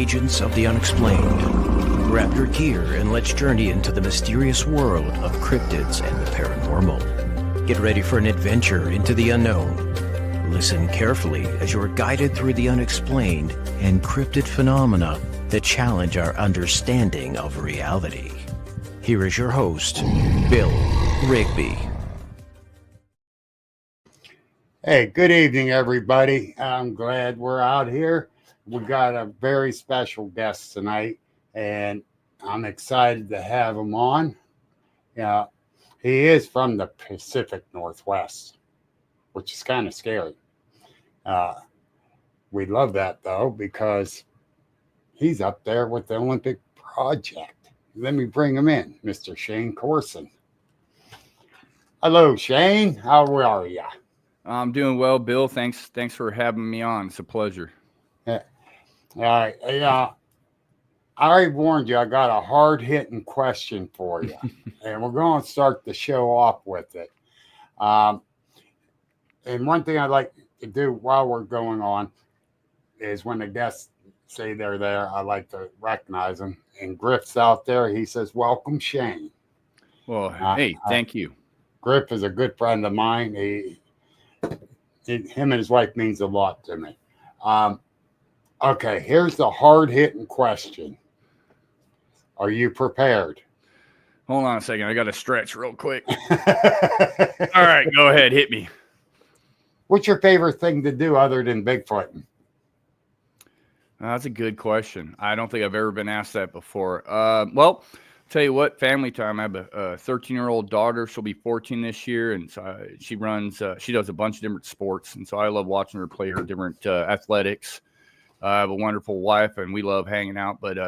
agents of the unexplained. Grab your gear and let's journey into the mysterious world of cryptids and the paranormal. Get ready for an adventure into the unknown. Listen carefully as you're guided through the unexplained and cryptid phenomena that challenge our understanding of reality. Here is your host, Bill Rigby. Hey, good evening, everybody. I'm glad we're out here. We got a very special guest tonight, and I'm excited to have him on. He is from the Pacific Northwest, which is kind of scary. We love that, though, because he's up there with the Olympic Project. Let me bring him in, Mr. Shane Corson. Hello, Shane. How are you? I'm doing well, Bill. Thanks for having me on. It's a pleasure. All right. I already warned you. I got a hard-hitting question for you, and we're going to start the show off with it. And one thing I like to do while we're going on is when the guests say they're there, I like to recognize them. And Griff's out there. He says, "Welcome, Shane." Well, hey, thank you. Griff is a good friend of mine. Him and his wife means a lot to me. Okay, here's the hard-hitting question. Are you prepared? Hold on a second. I got to stretch real quick. All right, go ahead. Hit me. What's your favorite thing to do other than Bigfooting? That's a good question. I don't think I've ever been asked that before. Well, tell you what, family time. I have a 13-year-old daughter. She'll be 14 this year, and so she does a bunch of different sports, and so I love watching her play her different athletics. I have a wonderful wife, and we love hanging out. But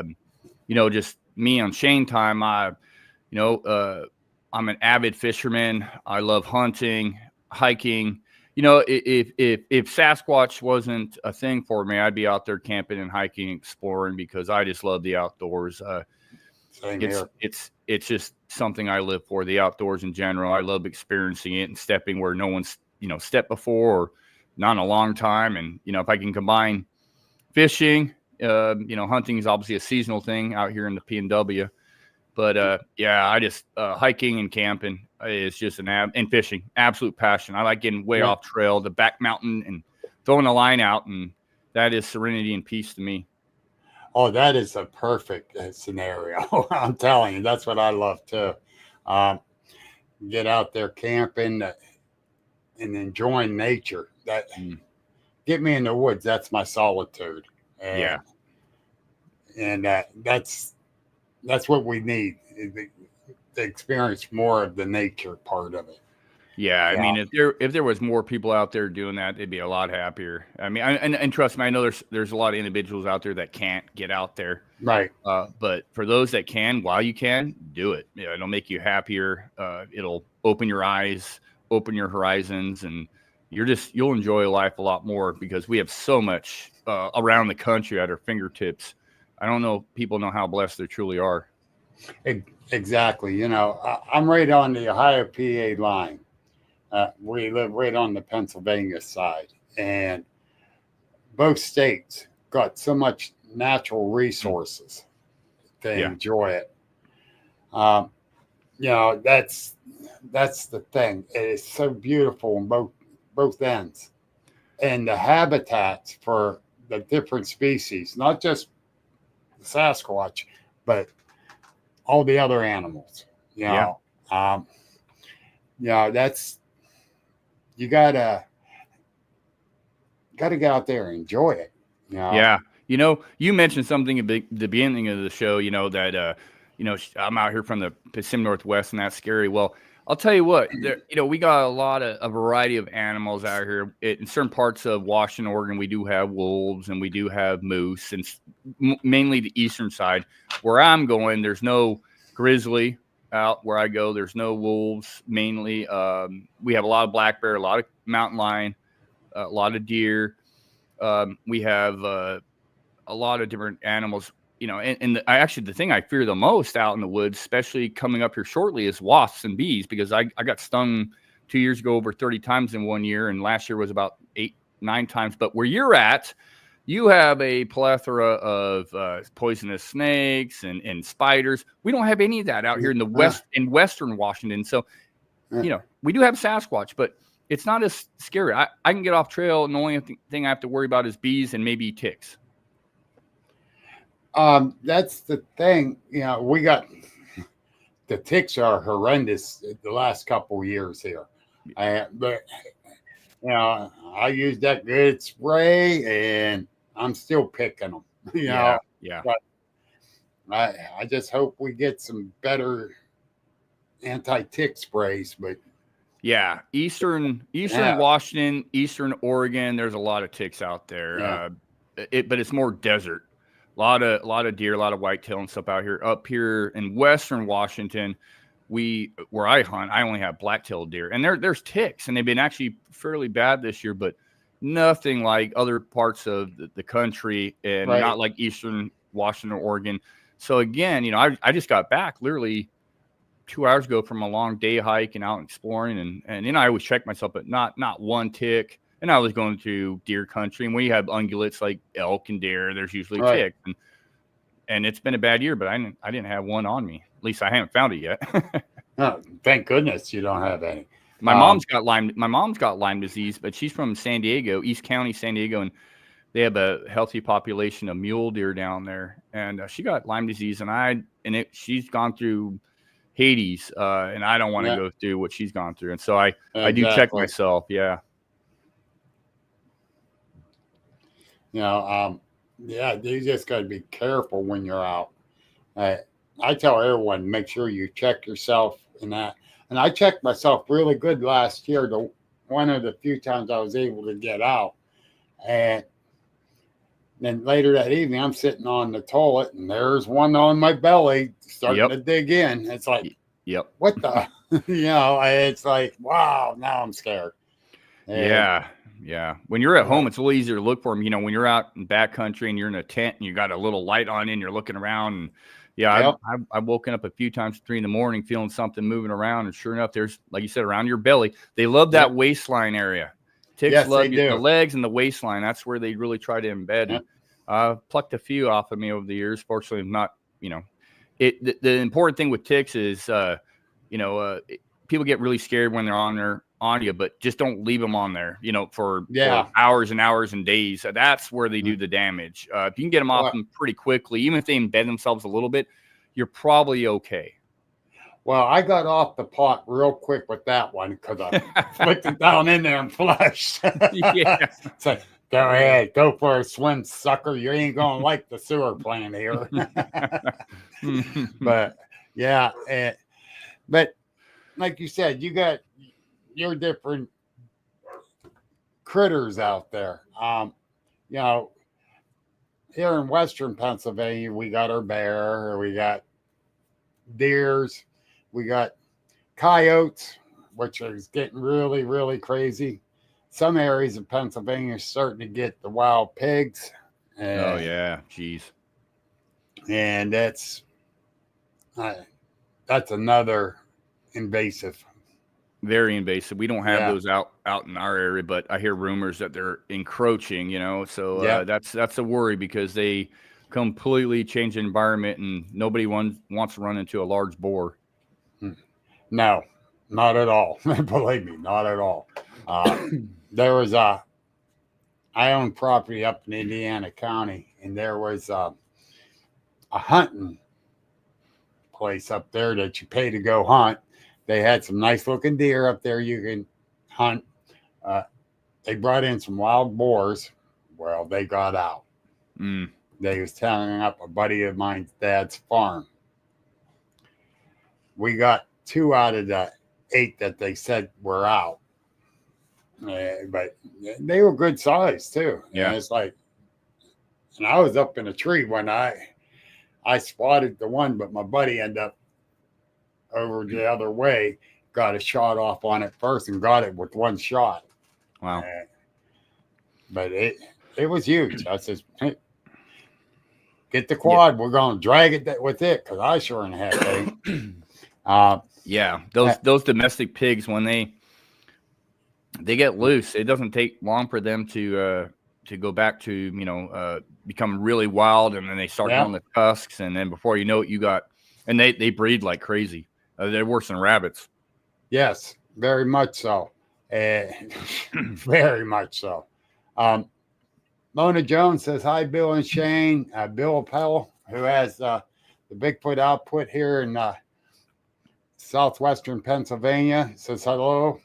just me on Shane time. I'm an avid fisherman. I love hunting, hiking. If Sasquatch wasn't a thing for me, I'd be out there camping and hiking, exploring, because I just love the outdoors. It's just something I live for, the outdoors in general. I love experiencing it and stepping where no one's, stepped before or not in a long time. And, if I can combine fishing, hunting is obviously a seasonal thing out here in the PNW. But, I just hiking and camping is just and fishing, absolute passion. I like getting way off trail, the back mountain, and throwing a line out. And that is serenity and peace to me. Oh, that is a perfect scenario. I'm telling you, that's what I love too. Get out there camping and enjoying nature. Get me in the woods. That's my solitude. And that's what we need, to experience more of the nature part of it. Yeah, I mean, if there was more people out there doing that, they'd be a lot happier. I mean, and trust me, I know there's a lot of individuals out there that can't get out there. Right. But for those that can, while you can, do it. It'll make you happier. It'll open your eyes, open your horizons, and you'll enjoy life a lot more, because we have so much around the country at our fingertips. I don't know if people know how blessed they truly are. Exactly. I'm right on the Ohio PA line. We live right on the Pennsylvania side, and both states got so much natural resources to enjoy it. That's the thing. It is so beautiful on both ends, and the habitats for the different species, not just the Sasquatch, but all the other animals. That's. You gotta get out there and enjoy it. Yeah. You mentioned something at the beginning of the show, that, I'm out here from the Pacific Northwest, and that's scary. Well, I'll tell you what, we got a variety of animals out here. In certain parts of Washington, Oregon, we do have wolves and we do have moose, and mainly the eastern side. Where I'm going, there's no grizzly. Out where I go, there's no wolves mainly. We have a lot of black bear, a lot of mountain lion, a lot of deer. We have a lot of different animals, and the thing I fear the most out in the woods, especially coming up here shortly, is wasps and bees, because I got stung 2 years ago over 30 times in 1 year, and last year was about 8-9 times. But where you're at, you have a plethora of poisonous snakes and spiders. We don't have any of that out here in the western Washington. So, we do have Sasquatch, but it's not as scary. I can get off trail, and the only thing I have to worry about is bees and maybe ticks. That's the thing. We got the ticks are horrendous the last couple of years here. But I use that good spray, and I'm still picking them. Yeah. But I just hope we get some better anti-tick sprays. But yeah, Eastern Washington, Eastern Oregon, there's a lot of ticks out there. Yeah. But it's more desert. A lot of deer, a lot of whitetail and stuff out here. Up here in Western Washington, where I hunt, I only have black-tailed deer, and there's ticks, and they've been actually fairly bad this year, but nothing like other parts of the country, and not like Eastern Washington or Oregon. So again, I just got back literally 2 hours ago from a long day hike and out exploring, and I always check myself, but not one tick. And I was going to deer country, and we have ungulates like elk and deer. There's usually ticks, and it's been a bad year, but I didn't have one on me. At least I haven't found it yet. Oh, thank goodness you don't have any. My mom's got Lyme disease, but she's from San Diego, East County, San Diego, and they have a healthy population of mule deer down there. And she got Lyme disease, and she's gone through Hades, and I don't want to go through what she's gone through. And so I do check myself. Yeah. You just got to be careful when you're out. I tell everyone, make sure you check yourself and that. And I checked myself really good last year, one of the few times I was able to get out. And then later that evening, I'm sitting on the toilet, and there's one on my belly starting to dig in. It's like, what the? It's like, wow, now I'm scared. And yeah. When you're at home, it's a little easier to look for them. When you're out in backcountry and you're in a tent and you got a little light on and you're looking around. And I've woken up a few times at 3 a.m. feeling something moving around. And sure enough, there's, like you said, around your belly. They love that waistline area. Ticks love the legs and the waistline. That's where they really try to embed. Yep. I've plucked a few off of me over the years. Fortunately, not, the important thing with ticks is, people get really scared when they're on you, but just don't leave them on there, for hours and hours and days. That's where they do the damage. If you can get them off them pretty quickly, even if they embed themselves a little bit, you're probably okay. Well, I got off the pot real quick with that one because I flicked it down in there and flushed. It's like, go ahead, go for a swim, sucker. You ain't going to like the sewer plant here. But, but like you said, you got your different critters out there. Here in Western Pennsylvania, we got our bear, we got deers, we got coyotes, which is getting really, really crazy. Some areas of Pennsylvania are starting to get the wild pigs. Jeez. And that's another invasive. Very invasive. We don't have those out in our area, but I hear rumors that they're encroaching, so that's a worry because they completely change the environment and nobody wants to run into a large boar. No, not at all. Believe me, not at all. There was I own property up in Indiana County, and there was a hunting place up there that you pay to go hunt. They had some nice looking deer up there you can hunt. They brought in some wild boars. Well, they got out. They was tearing up a buddy of mine's dad's farm. We got 2 out of the 8 that they said were out. But they were good size too. Yeah. And it's like, and I was up in a tree when I spotted the one, but my buddy ended up over the other way, got a shot off on it first and got it with one shot. Wow. But it was huge. I said, hey, get the quad. We're going to drag it with it because I sure in heck ain't. Those domestic pigs, when they get loose, it doesn't take long for them to to go back to become really wild, and then they start growing the tusks, and then before you know it, and they breed like crazy. They're worse than rabbits. Yes, very much so. Very much so. Mona Jones says, hi, Bill and Shane. Bill Appel, who has the Bigfoot output here in southwestern Pennsylvania, says hello.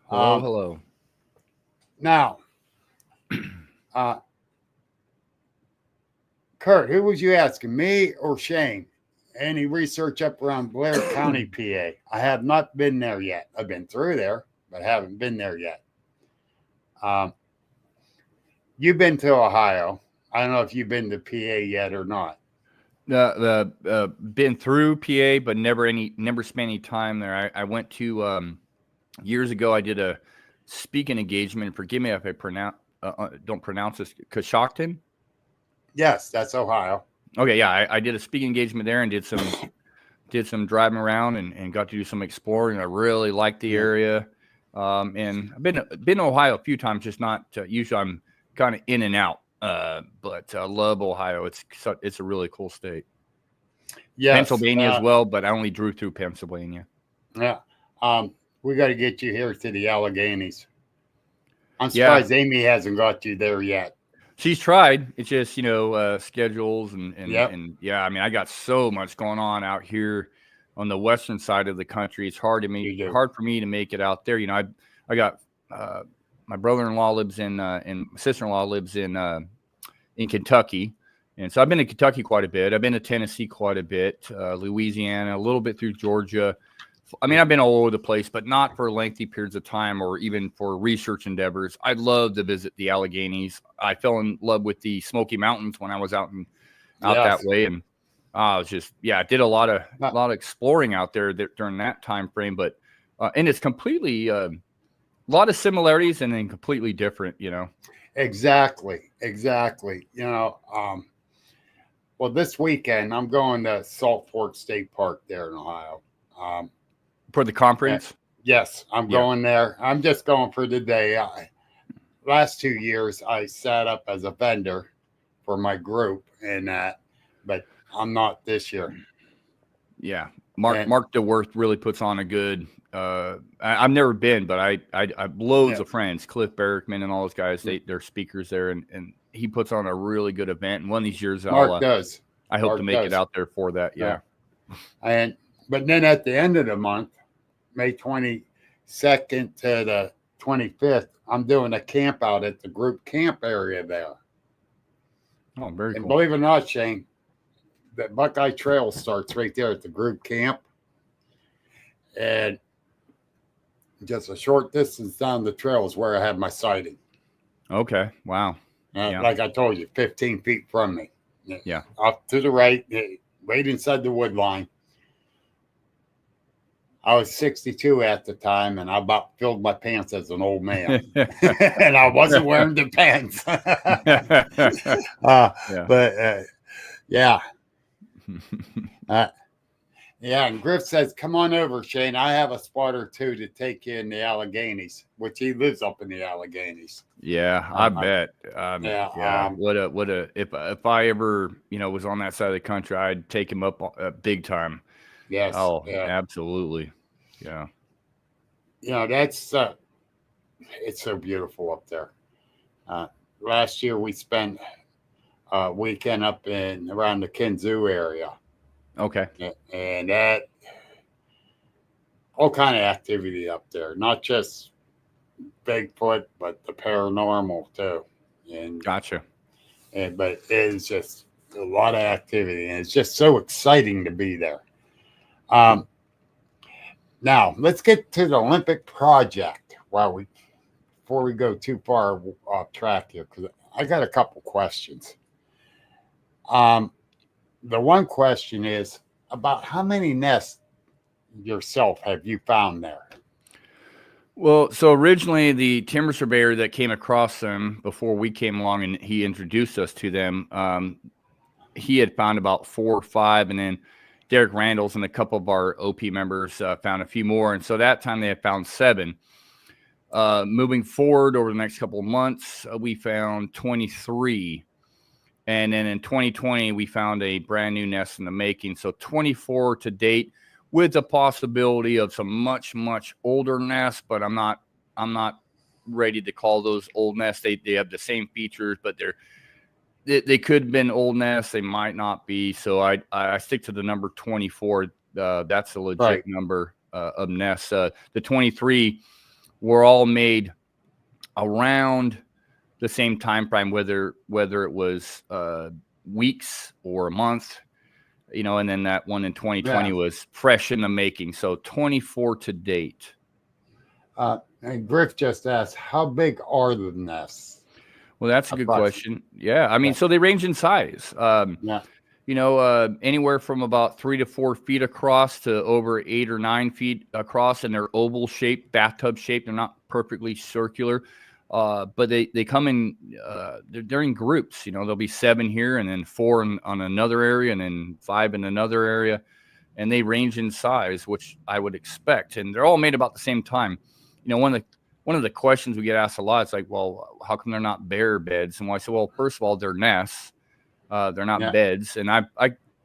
Hello. Now, Kurt, who was you asking, me or Shane? Any research up around Blair County, PA? I have not been there yet. I've been through there, but haven't been there yet. You've been to Ohio. I don't know if you've been to PA yet or not. Been through PA, but never spent any time there. I went to years ago. I did a speaking engagement. Forgive me if I don't pronounce this. Coshocton. Yes, that's Ohio. Okay, yeah, I did a speaking engagement there and did some driving around and got to do some exploring. I really liked the area, and I've been to Ohio a few times, just not usually. I'm kind of in and out, but I love Ohio. It's a really cool state. Yes, Pennsylvania as well, but I only drew through Pennsylvania. Yeah, we got to get you here to the Alleghenies. I'm surprised Amy hasn't got you there yet. She's tried. It's just, schedules and I mean, I got so much going on out here on the western side of the country. It's hard for me to make it out there. I got my brother-in-law lives in and my sister-in-law lives in Kentucky. And so I've been to Kentucky quite a bit. I've been to Tennessee quite a bit, Louisiana, a little bit through Georgia. I mean, I've been all over the place, but not for lengthy periods of time or even for research endeavors. I'd love to visit the Alleghenies. I fell in love with the Smoky Mountains when I was out that way, and I was just I did a lot of exploring out there during that time frame. But and it's completely a lot of similarities and then completely different. Exactly. Well, this weekend I'm going to Salt Fork State Park there in Ohio. For the conference? Yes, I'm going there. I'm just going for the day. Last 2 years, I sat up as a vendor for my group and that, but I'm not this year. Yeah. Mark DeWorth really puts on a good I've never been, but I have loads of friends, Cliff Barrickman and all those guys, they're speakers there, and he puts on a really good event. And one of these years Mark does. I hope to make it out there for that. Yeah. But then at the end of the month, May 22nd to the 25th, I'm doing a camp out at the group camp area there. Oh, very cool. And believe it or not, Shane, that Buckeye Trail starts right there at the group camp. And just a short distance down the trail is where I have my sighting. Okay. Wow. Like I told you, 15 feet from me. Yeah. Off to the right inside the wood line. I was 62 at the time, and I about filled my pants as an old man. And I wasn't wearing the pants. And Griff says, come on over, Shane. I have a spot or two to take you in the Alleghenies, which he lives up in the Alleghenies. Yeah, I bet. If I ever, was on that side of the country, I'd take him up big time. Yes. Oh, absolutely. Yeah. That's it's so beautiful up there. Last year we spent a weekend up around the Kinzoo area. Okay. And that all kind of activity up there, not just Bigfoot, but the paranormal too. And gotcha. But it's just a lot of activity, and it's just so exciting to be there. Now let's get to the Olympic project before we go too far off track here, because I got a couple questions. The one question is about how many nests yourself have you found there? Well, so originally the timber surveyor that came across them before we came along and he introduced us to them, he had found about 4 or 5, and then Derek Randalls and a couple of our OP members found a few more. And so that time they had found 7. Moving forward over the next couple of months, we found 23. And then in 2020, we found a brand new nest in the making. So 24 to date, with the possibility of some much, much older nests, but I'm not ready to call those old nests. They have the same features, but they could have been old nests. They might not be. So I stick to the number 24. That's a legit number of nests. The 23 were all made around the same time frame, whether it was weeks or a month, and then that one in 2020 was fresh in the making. So 24 to date. And Griff just asked, how big are the nests? Well, that's a good question. Yeah. I mean, so they range in size. Anywhere from about 3 to 4 feet across to over 8 or 9 feet across, and they're oval shaped, bathtub shaped. They're not perfectly circular. But they come in, they're in groups, there'll be 7 here and then 4 on another area and then 5 in another area. And they range in size, which I would expect. And they're all made about the same time. One of the questions we get asked a lot is like, well, how come they're not bear beds? And I say, well, first of all, they're nests. They're not beds. And I'm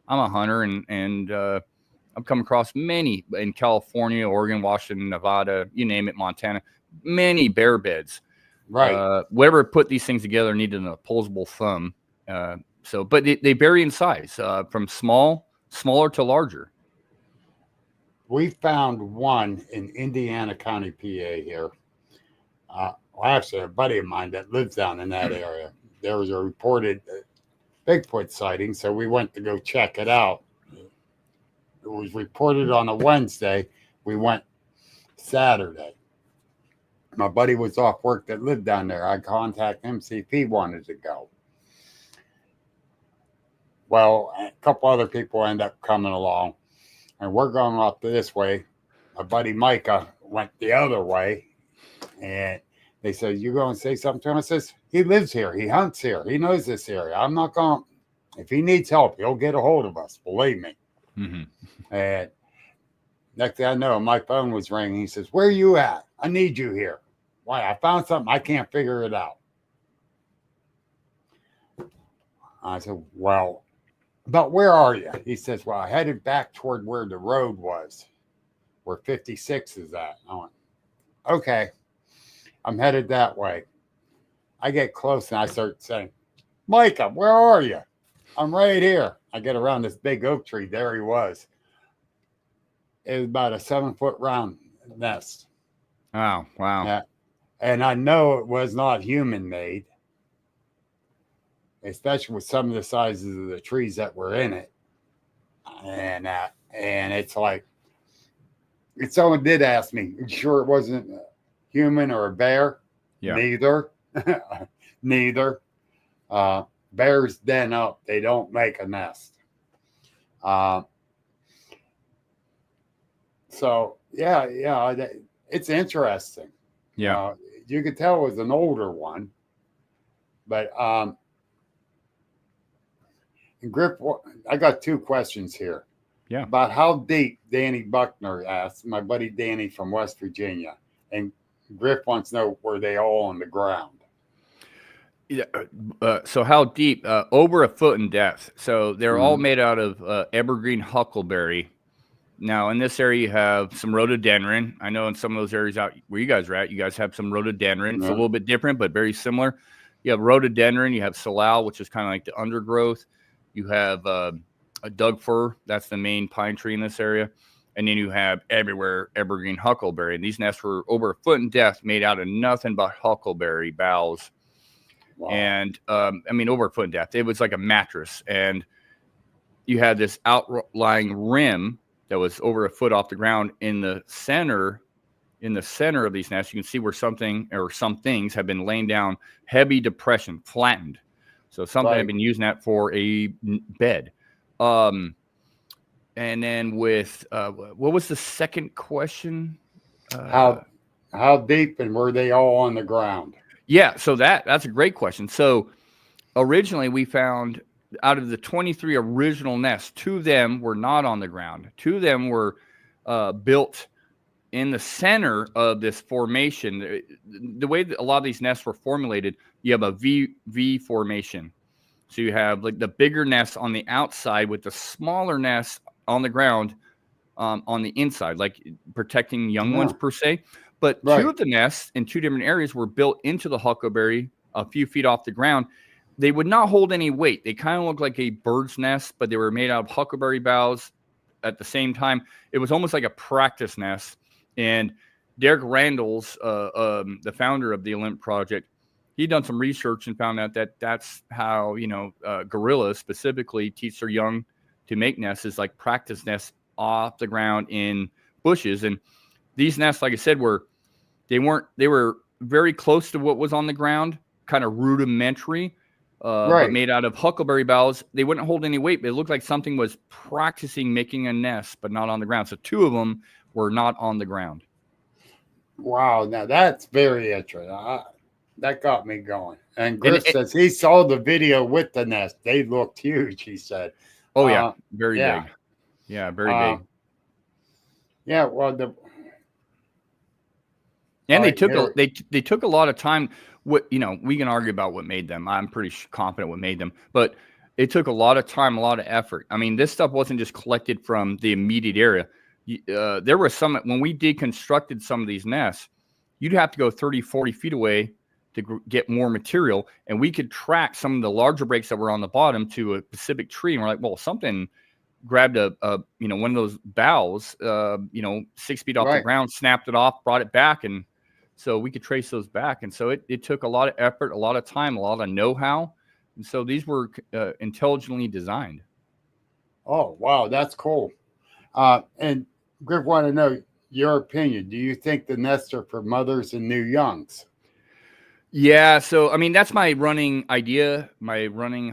a hunter and I've come across many in California, Oregon, Washington, Nevada, you name it, Montana, many bear beds. Right. Whoever put these things together needed an opposable thumb. But they vary in size from smaller to larger. We found one in Indiana County, PA here. Actually, a buddy of mine that lives down in that area. There was a reported Bigfoot sighting, so we went to go check it out. It was reported on a Wednesday. We went Saturday. My buddy was off work that lived down there. I contacted him, see if he wanted to go. Well, a couple other people end up coming along, and we're going off this way. My buddy Micah went the other way, and they said, you going to say something to him? I says, he lives here. He hunts here. He knows this area. I'm not going to, if he needs help, he'll get a hold of us. Believe me. Mm-hmm. And next thing I know, my phone was ringing. He says, where are you at? I need you here. Why? I found something. I can't figure it out. I said, well, but where are you? He says, well, I headed back toward where the road was, where 56 is at. I went, okay, I'm headed that way. I get close and I start saying, Micah, where are you? I'm right here. I get around this big oak tree. There he was. It was about a 7-foot round nest. Wow. Yeah. And I know it was not human made, especially with some of the sizes of the trees that were in it. And it's like, if someone did ask me, you sure it wasn't a human or a bear? Yeah. Neither. Bears den up. They don't make a nest. So, yeah, it's interesting. Yeah. You could tell it was an older one. But Griff, I got 2 questions here. Yeah. About how deep, Danny Buckner asked, my buddy Danny from West Virginia. And Griff wants to know, were they all on the ground? Yeah. So how deep? Over a foot in depth. So they're all made out of evergreen huckleberry. Now, in this area, you have some rhododendron. I know in some of those areas out where you guys are at, you guys have some rhododendron. It's a little bit different, but very similar. You have rhododendron. You have salal, which is kind of like the undergrowth. You have a Doug fir. That's the main pine tree in this area. And then you have everywhere evergreen huckleberry. And these nests were over a foot in depth, made out of nothing but huckleberry boughs. Wow. And, over a foot in depth. It was like a mattress. And you had this outlying rim that was over a foot off the ground in the center of these nests. You can see where something or some things have been laying down, heavy depression, flattened. So something had been using that for a bed. And then with what was the second question? How deep, and were they all on the ground? Yeah, so that's a great question. So originally we found, out of the 23 original nests, 2 of them were not on the ground. 2 of them were built in the center of this formation, the way that a lot of these nests were formulated, you have a V formation. So you have like the bigger nest on the outside with the smaller nest on the ground on the inside, like protecting young ones per se. But two of the nests in two different areas were built into the huckleberry a few feet off the ground. They would not hold any weight. They kind of looked like a bird's nest, but they were made out of huckleberry boughs at the same time. It was almost like a practice nest. And Derek Randall's, the founder of the Olymp Project, he'd done some research and found out that that's how, gorillas specifically teach their young to make nests, is like practice nests off the ground in bushes. And these nests, like I said, they were very close to what was on the ground, kind of rudimentary, but made out of huckleberry boughs. They wouldn't hold any weight, but it looked like something was practicing making a nest, but not on the ground. So two of them were not on the ground. Wow. Now that's very interesting. That got me going. And Griff says he saw the video with the nest. They looked huge, he said. Oh, yeah. Very big. Yeah, very big. Yeah, well, they took a lot of time. We can argue about what made them. I'm pretty confident what made them, but it took a lot of time, a lot of effort. I mean, this stuff wasn't just collected from the immediate area. There were some, when we deconstructed some of these nests, you'd have to go 30, 40 feet away to get more material. And we could track some of the larger breaks that were on the bottom to a specific tree. And we're like, well, something grabbed one of those boughs, 6 feet off the ground, snapped it off, brought it back. And so we could trace those back. And so it took a lot of effort, a lot of time, a lot of know-how. And so these were intelligently designed. Oh, wow. That's cool. And Griff, want to know your opinion. Do you think the nests are for mothers and new youngs? Yeah. So, I mean, that's my running idea, our running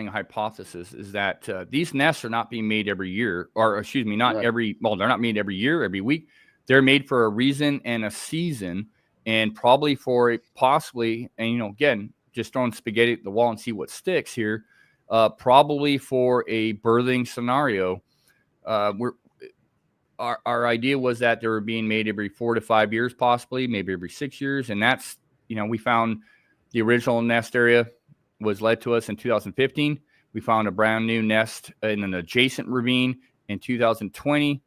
hypothesis is that these nests are not being made every year, or excuse me, they're not made every year, every week. They're made for a reason and a season, and probably for possibly, and again, just throwing spaghetti at the wall and see what sticks here. Probably for a birthing scenario. Our idea was that they were being made every 4 to 5 years, possibly, maybe every 6 years. And that's, we found the original nest area was led to us in 2015. We found a brand new nest in an adjacent ravine in 2020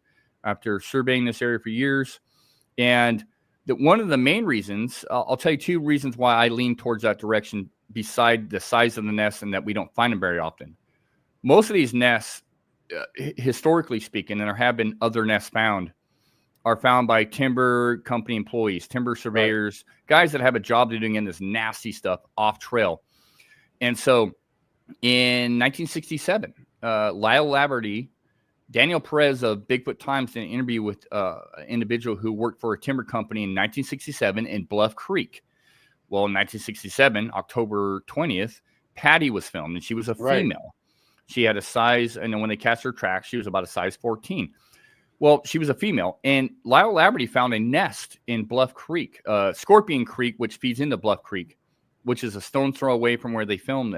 after surveying this area for years. And one of the main reasons, I'll tell you 2 reasons why I lean towards that direction beside the size of the nest and that we don't find them very often. Most of these nests, historically speaking, and there have been other nests found, are found by timber company employees, timber surveyors, guys that have a job doing in this nasty stuff off trail. And so in 1967, Lyle Laverty, Daniel Perez of Bigfoot Times did an interview with an individual who worked for a timber company in 1967 in Bluff Creek. Well, in 1967, October 20th, Patty was filmed, and she was a female. She had a size, and when they cast her tracks, she was about a size 14. Well, she was a female, and Lyle Laverty found a nest in Bluff Creek, Scorpion Creek, which feeds into Bluff Creek, which is a stone's throw away from where they filmed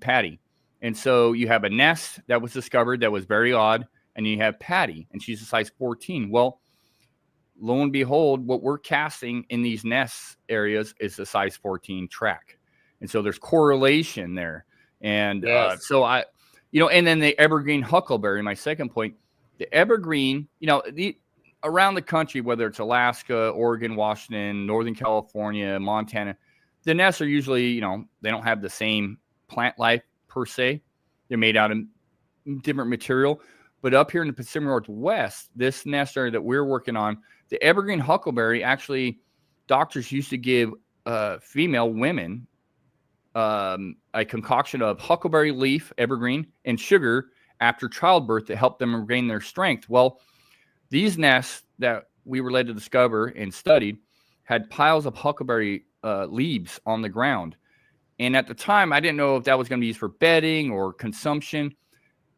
Patty. And so you have a nest that was discovered that was very odd, and you have Patty, and she's a size 14. Well, lo and behold, what we're casting in these nest areas is a size 14 track. And so there's correlation there. And so and then the evergreen huckleberry, my second point, the evergreen, around the country, whether it's Alaska, Oregon, Washington, Northern California, Montana, the nests are usually, they don't have the same plant life per se. They're made out of different material. But up here in the Pacific Northwest, this nest area that we're working on, the evergreen huckleberry, actually, doctors used to give female women a concoction of huckleberry leaf, evergreen, and sugar after childbirth to help them regain their strength. Well, these nests that we were led to discover and studied had piles of huckleberry leaves on the ground. And at the time, I didn't know if that was going to be used for bedding or consumption.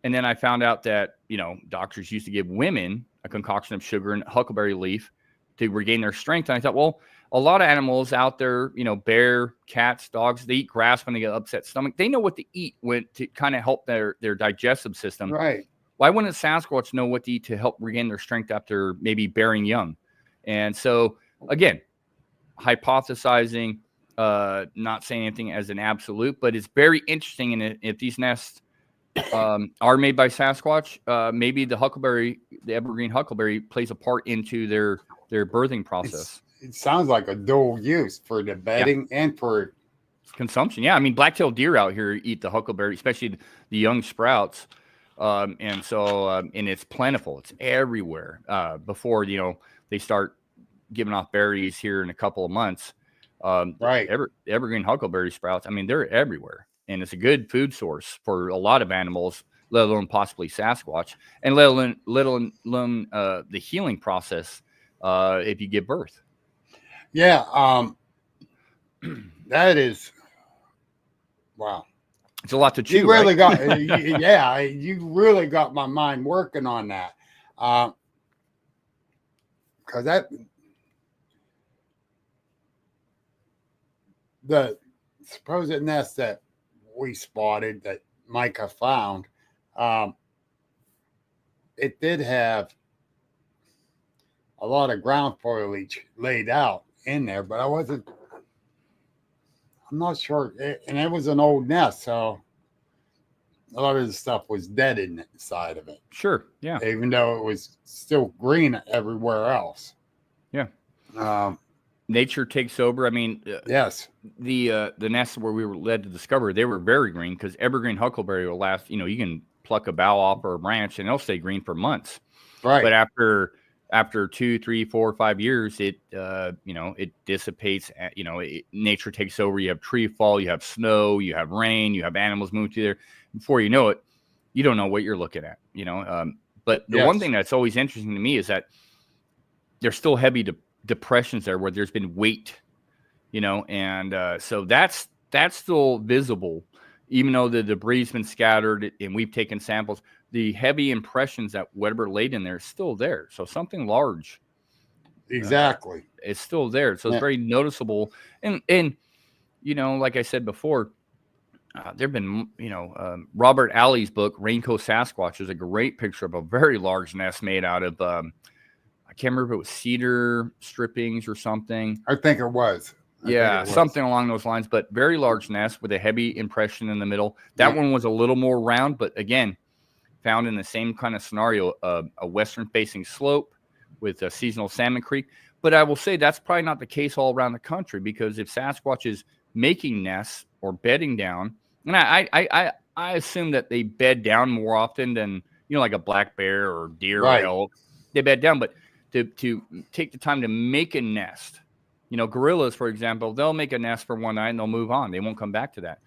And then I found out that, doctors used to give women a concoction of sugar and huckleberry leaf to regain their strength. And I thought, well, a lot of animals out there, bear, cats, dogs, they eat grass when they get upset stomach. They know what to eat to kind of help their digestive system. Right. why wouldn't Sasquatch know what to eat to help regain their strength after maybe bearing young? And so, again, hypothesizing, not saying anything as an absolute, but it's very interesting. And if these nests are made by Sasquatch, maybe the evergreen huckleberry, plays a part into their birthing process. It sounds like a dual use for the bedding and for consumption. Yeah, I mean, black-tailed deer out here eat the huckleberry, especially the young sprouts, and so and it's plentiful. It's everywhere. Before they start giving off berries here in a couple of months. Right. Evergreen huckleberry sprouts. I mean, they're everywhere, and it's a good food source for a lot of animals, let alone possibly Sasquatch, and let alone the healing process if you give birth. Yeah, that is wow. It's a lot to chew. You really right? you really got my mind working on that, because the supposed nest that we spotted that Micah found, it did have a lot of ground foliage laid out in there, but I'm not sure. And it was an old nest, so a lot of the stuff was dead inside of it. Sure, yeah. Even though it was still green everywhere else. Yeah. Nature takes over. I mean, yes. The nests where we were led to discover, they were very green because evergreen huckleberry will last. You can pluck a bough off or a branch and they'll stay green for months. Right. But after 2, 3, 4, 5 years, it it dissipates. Nature takes over. You have tree fall, you have snow, you have rain, you have animals move through there. Before you know it, you don't know what you're looking at. But the one thing that's always interesting to me is that there's still heavy depressions there where there's been weight, and so that's still visible, even though the debris has been scattered and we've taken samples. The heavy impressions that whatever laid in there is still there. So something large, exactly, is still there. So it's very noticeable. And like I said before, there've been Robert Alley's book Raincoat Sasquatch is a great picture of a very large nest made out of I can't remember if it was cedar strippings or something. I think it was. Something along those lines, but very large nest with a heavy impression in the middle. That one was a little more round, but again, found in the same kind of scenario, a western-facing slope with a seasonal salmon creek. But I will say that's probably not the case all around the country, because if Sasquatch is making nests or bedding down, and I assume that they bed down more often than like a black bear or deer or elk. They bed down, but to take the time to make a nest. Gorillas, for example, they'll make a nest for one night and they'll move on. They won't come back to that.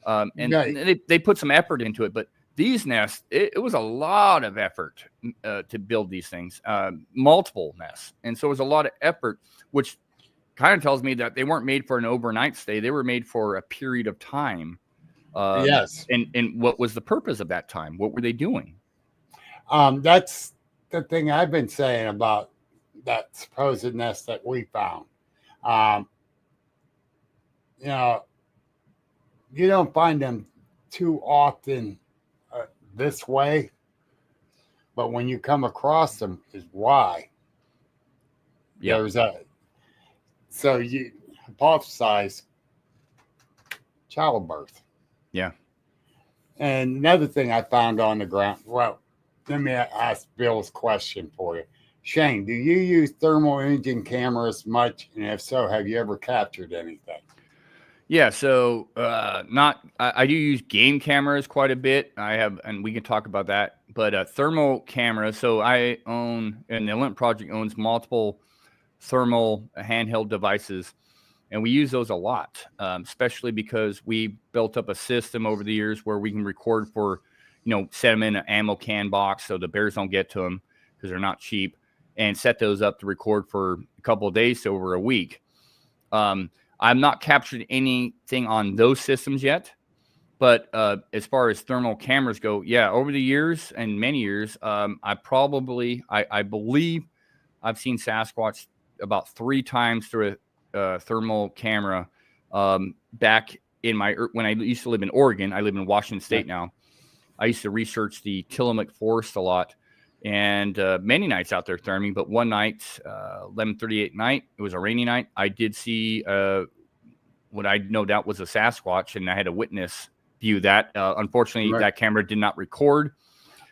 And they put some effort into it. But these nests, it was a lot of effort to build these things, multiple nests. And so it was a lot of effort, which kind of tells me that they weren't made for an overnight stay. They were made for a period of time. Yes. And what was the purpose of that time? What were they doing? That's the thing I've been saying about that supposed nest that we found. You don't find them too often this way, but when you come across them is why. Yeah. So you hypothesize childbirth. Yeah. And another thing I found on the ground, well, let me ask Bill's question for you. Shane, do you use thermal imaging cameras much? And if so, have you ever captured anything? Yeah, so I do use game cameras quite a bit. I have, and we can talk about that. But thermal cameras. So I own, and the Olymp Project owns multiple thermal handheld devices, and we use those a lot, especially because we built up a system over the years where we can record for, set them in an ammo can box so the bears don't get to them because they're not cheap, and set those up to record for a couple of days to over a week. I'm not captured anything on those systems yet, but as far as thermal cameras go, yeah, over the years and many years, I believe I've seen Sasquatch about 3 times through a thermal camera. Back in when I used to live in Oregon, I live in Washington State now. I used to research the Tillamook Forest a lot, and many nights out there therming. But one night, 11:38 night, it was a rainy night. I did see what I no doubt was a Sasquatch, and I had a witness view that. Unfortunately, that camera did not record,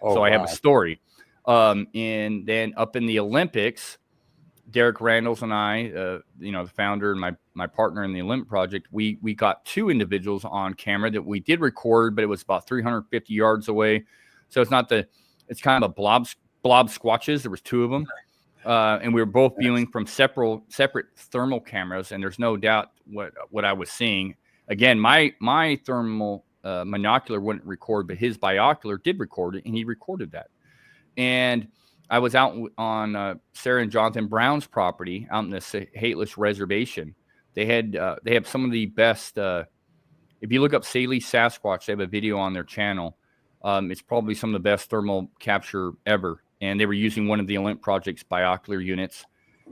so I have a story. And then up in the Olympics, Derek Randalls and I, the founder and my partner in the Olympic project, we got two individuals on camera that we did record, but it was about 350 yards away. So it's it's kind of a blob squatches. There was two of them. And we were both viewing from separate thermal cameras. And there's no doubt what I was seeing. Again, my thermal monocular wouldn't record, but his binocular did record it, and he recorded that. And I was out on Sarah and Jonathan Brown's property out in the Hateless Reservation. They have some of the best. If you look up Saley Sasquatch, they have a video on their channel. It's probably some of the best thermal capture ever. And they were using one of the Olymp Project's binocular units,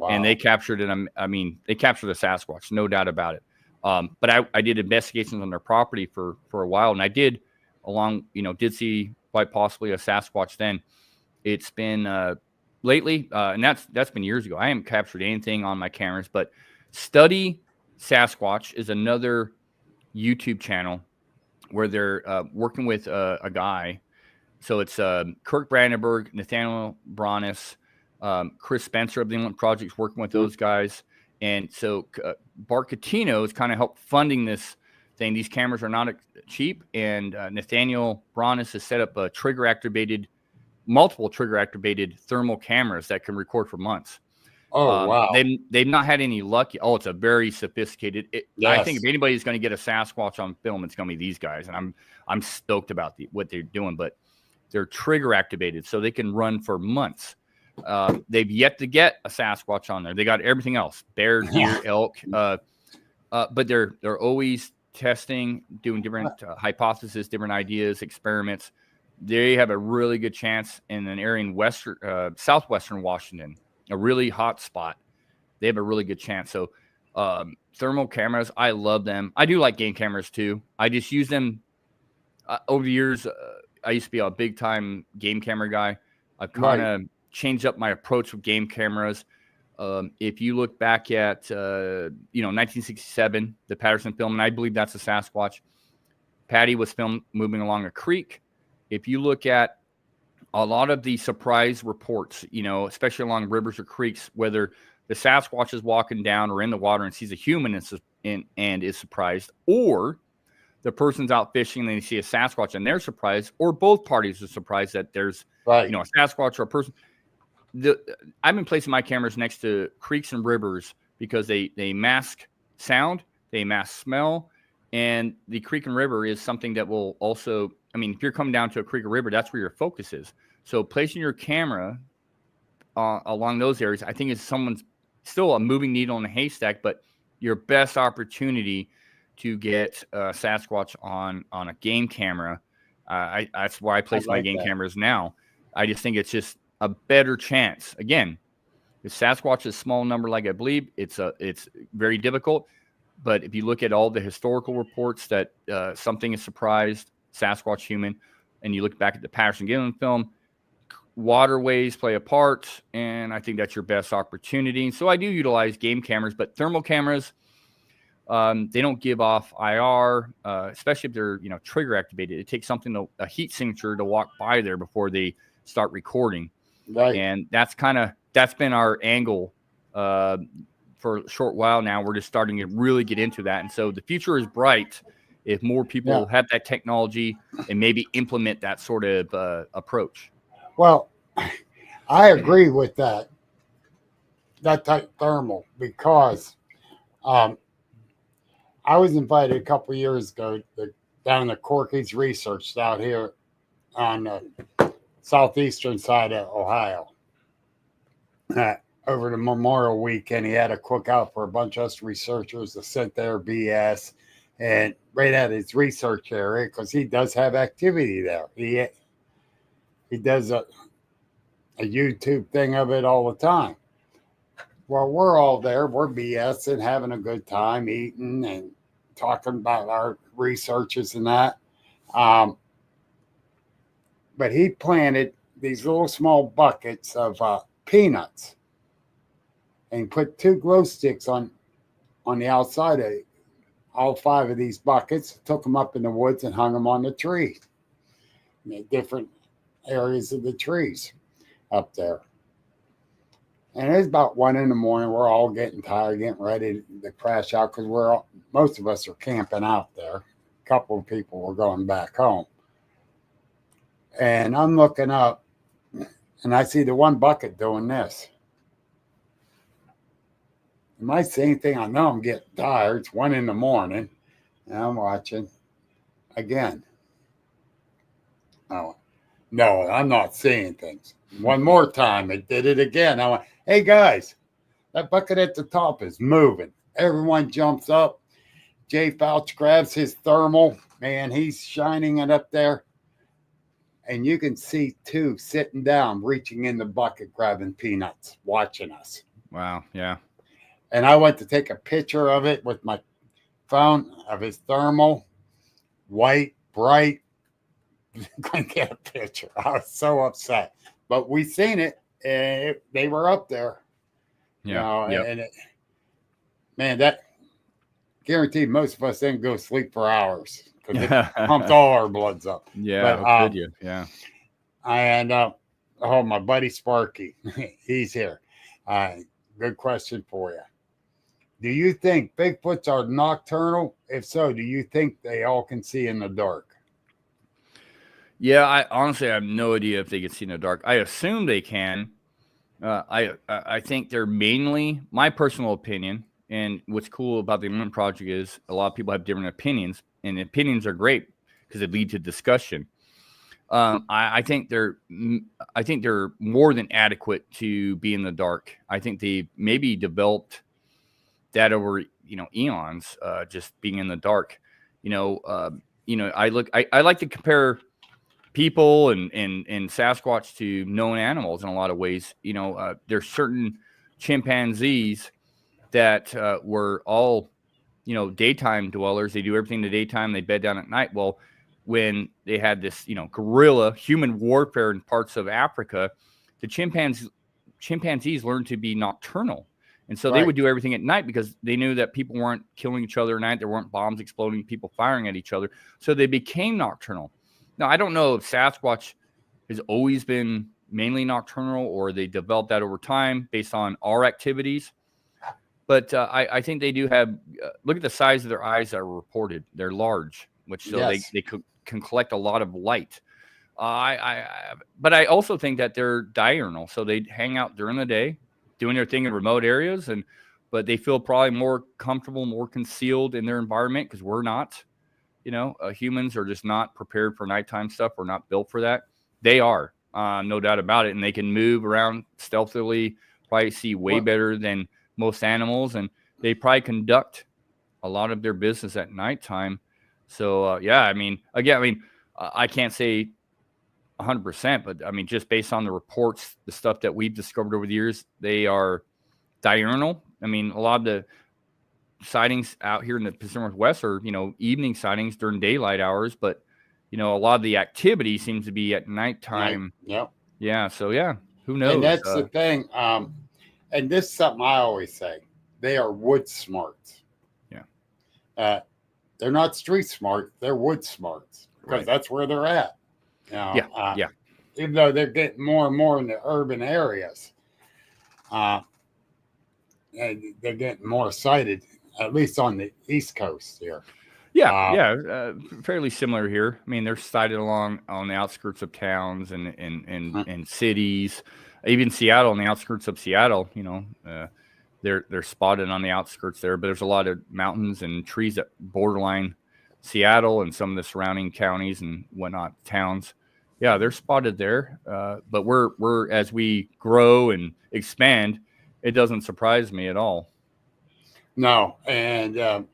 and they captured it. I mean, they captured a Sasquatch, no doubt about it. But I did investigations on their property for a while, and I did did see quite possibly a Sasquatch then. It's been lately, and that's been years ago. I haven't captured anything on my cameras, but Study Sasquatch is another YouTube channel where they're working with a guy. So it's Kirk Brandenburg, Nathaniel Bronis, Chris Spencer of the Inland Project's working with those guys. And so Bart Catino has kind of helped funding this thing. These cameras are not cheap. And Nathaniel Bronis has set up multiple trigger-activated thermal cameras that can record for months. Oh, wow. They've not had any luck. Oh, it's a very sophisticated. I think if anybody's going to get a Sasquatch on film, it's going to be these guys. And I'm stoked about what they're doing. But they're trigger activated, so they can run for months. They've yet to get a Sasquatch on there. They got everything else: bear, deer, elk. But they're always testing, doing different hypotheses, different ideas, experiments. They have a really good chance in an area in southwestern Washington, a really hot spot. They have a really good chance. So thermal cameras, I love them. I do like game cameras too. I just use them over the years. I used to be a big time game camera guy. I've kind of changed up my approach with game cameras. If you look back at 1967, the Patterson film, and I believe that's a Sasquatch. Patty was filmed moving along a creek. If you look at a lot of the surprise reports, especially along rivers or creeks, whether the Sasquatch is walking down or in the water and sees a human and is surprised, or the person's out fishing and they see a Sasquatch and they're surprised, or both parties are surprised that there's a Sasquatch or a person. I've been placing my cameras next to creeks and rivers because they mask sound, they mask smell, and the creek and river is something that will also, if you're coming down to a creek or river, that's where your focus is. So placing your camera along those areas, I think is still a moving needle in a haystack, but your best opportunity to get Sasquatch on a game camera. That's why I place my game cameras now. I just think it's just a better chance. Again, if Sasquatch is small number, like I believe, it's very difficult. But if you look at all the historical reports that something is surprised, Sasquatch human, and you look back at the Patterson Gimlin film, waterways play a part, and I think that's your best opportunity. So I do utilize game cameras, but thermal cameras, they don't give off IR, especially if they're trigger activated. It takes a heat signature to walk by there before they start recording. Right. And that's been our angle for a short while now. We're just starting to really get into that, and so the future is bright if more people have that technology and maybe implement that sort of approach. Well, I agree with that type thermal, because I was invited a couple of years ago down to Corky's Research out here on the southeastern side of Ohio. Over the Memorial Weekend, he had a cookout for a bunch of us researchers to sit there, BS, and right at his research area, because he does have activity there. He does a YouTube thing of it all the time. Well, we're all there. We're BSing, having a good time, eating and talking about our researches and that. but he planted these little small buckets of peanuts and put 2 glow sticks on the outside of all 5 of these buckets, took them up in the woods and hung them on the tree, in the different areas of the trees up there. And it's about 1 a.m. We're all getting tired, getting ready to crash out because most of us are camping out there. A couple of people were going back home. And I'm looking up and I see the one bucket doing this. Am I seeing anything? I know I'm getting tired. It's 1 a.m. and I'm watching again. Oh, no, I'm not seeing things. One more time, it did it again. I went, hey guys, that bucket at the top is moving. Everyone jumps up. Jay Fouch grabs his thermal. Man, he's shining it up there. And you can see 2 sitting down, reaching in the bucket, grabbing peanuts, watching us. Wow. Yeah. And I went to take a picture of it with my phone of his thermal, white, bright. Couldn't get a picture. I was so upset. But we seen it, and they were up there. Yeah. You know, and man, that guaranteed most of us didn't go sleep for hours because it pumped all our bloods up. Yeah. But, Could you? Yeah. And my buddy Sparky, he's here. Good question for you. Do you think Bigfoots are nocturnal? If so, do you think they all can see in the dark? Yeah, I honestly have no idea if they can see in the dark. I assume they can. I think they're mainly, my personal opinion, and what's cool about the Amendment Project is a lot of people have different opinions, and opinions are great because they lead to discussion. I think they're more than adequate to be in the dark. I think they maybe developed that over eons, just being in the dark. I like to compare people and Sasquatch to known animals in a lot of ways. There's certain chimpanzees that were all daytime dwellers. They do everything in the daytime. They bed down at night. Well, when they had this guerrilla human warfare in parts of Africa, the chimpanzees learned to be nocturnal. And so they would do everything at night because they knew that people weren't killing each other at night. There weren't bombs exploding, people firing at each other. So they became nocturnal. Now, I don't know if Sasquatch has always been mainly nocturnal or they developed that over time based on our activities. But I think they do have, look at the size of their eyes that are reported. They're large, which so they can collect a lot of light. But I also think that they're diurnal. So they hang out during the day, doing their thing in remote areas, but they feel probably more comfortable, more concealed in their environment because we're not. Humans are just not prepared for nighttime stuff. We're not built for that. They are, no doubt about it. And they can move around stealthily, probably see way better than most animals. And they probably conduct a lot of their business at nighttime. So, I can't say 100%, but just based on the reports, the stuff that we've discovered over the years, they are diurnal. A lot of the sightings out here in the Pacific Northwest are, evening sightings during daylight hours, but, a lot of the activity seems to be at nighttime. Yep. Yeah. So, who knows? And that's the thing. And this is something I always say. They are wood smarts. Yeah. They're not street smart. They're wood smarts because that's where they're at. Even though they're getting more and more in the urban areas, and they're getting more sighted, at least on the East Coast here. Fairly similar here. They're sighted along on the outskirts of towns and cities. Even Seattle, on the outskirts of Seattle, they're spotted on the outskirts there. But there's a lot of mountains and trees that borderline Seattle and some of the surrounding counties and whatnot, towns. Yeah, they're spotted there. But we're as we grow and expand, it doesn't surprise me at all. No, and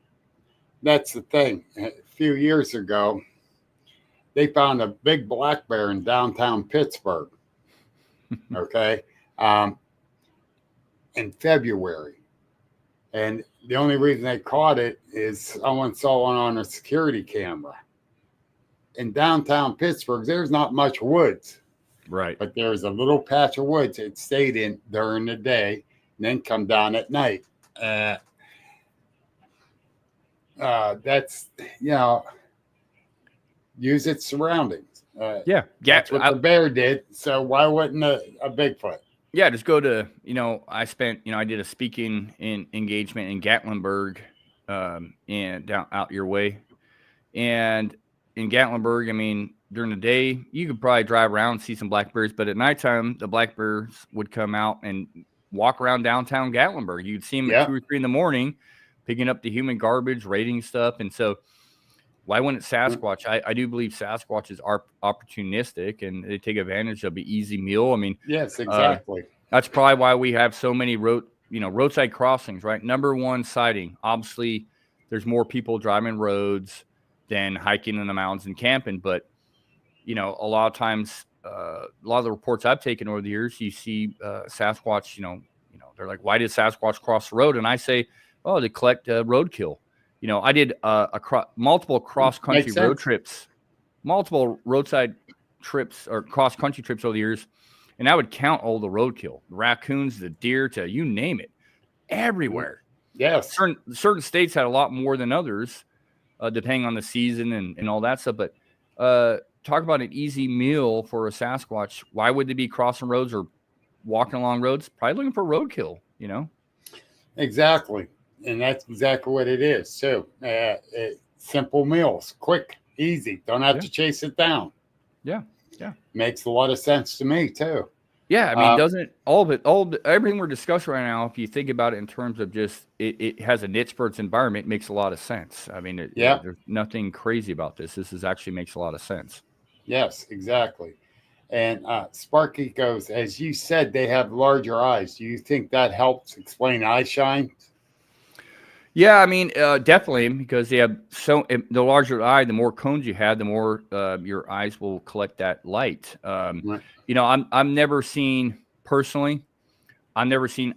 that's the thing. A few years ago, they found a big black bear in downtown Pittsburgh. Okay, in February, and the only reason they caught it is someone saw one on a security camera. in downtown Pittsburgh, there's not much woods, Right. but there's a little patch of woods it stayed in during the day and then come down at night. That's, use its surroundings. Yeah. That's what the bear did. So why wouldn't a Bigfoot? Yeah, just go to, I did a speaking engagement in Gatlinburg, and down out your way. And in Gatlinburg, I mean, during the day, you could probably drive around and see some black bears, but at nighttime, the black bears would come out and walk around downtown Gatlinburg. You'd see them at 2 or 3 in the morning, picking up the human garbage, raiding stuff. And so why wouldn't Sasquatch? I do believe Sasquatches are opportunistic and they take advantage of an easy meal. I mean, yes, exactly. That's probably why we have so many roadside crossings, right? Number one sighting. Obviously, there's more people driving roads than hiking in the mountains and camping. But, a lot of times, a lot of the reports I've taken over the years, you see Sasquatch, they're like, why did Sasquatch cross the road? And I say, oh, they collect roadkill. I did multiple cross-country road trips, multiple roadside trips or cross-country trips over the years, and I would count all the roadkill, the raccoons, the deer, to you name it, everywhere. Yes. Certain states had a lot more than others, depending on the season and all that stuff. But talk about an easy meal for a Sasquatch. Why would they be crossing roads or walking along roads? Probably looking for roadkill, Exactly. And that's exactly what it is, too. Simple meals, quick, easy. Don't have to chase it down. Yeah. Makes a lot of sense to me, too. Yeah, I mean, doesn't everything we're discussing right now, if you think about it in terms of just it has a niche for its environment, it makes a lot of sense. I mean, there's nothing crazy about this. This actually makes a lot of sense. Yes, exactly. And Sparky goes, as you said, they have larger eyes. Do you think that helps explain eye shine? Yeah, I mean, definitely, because they have the larger the eye, the more cones you have, the more your eyes will collect that light. Right. I've never seen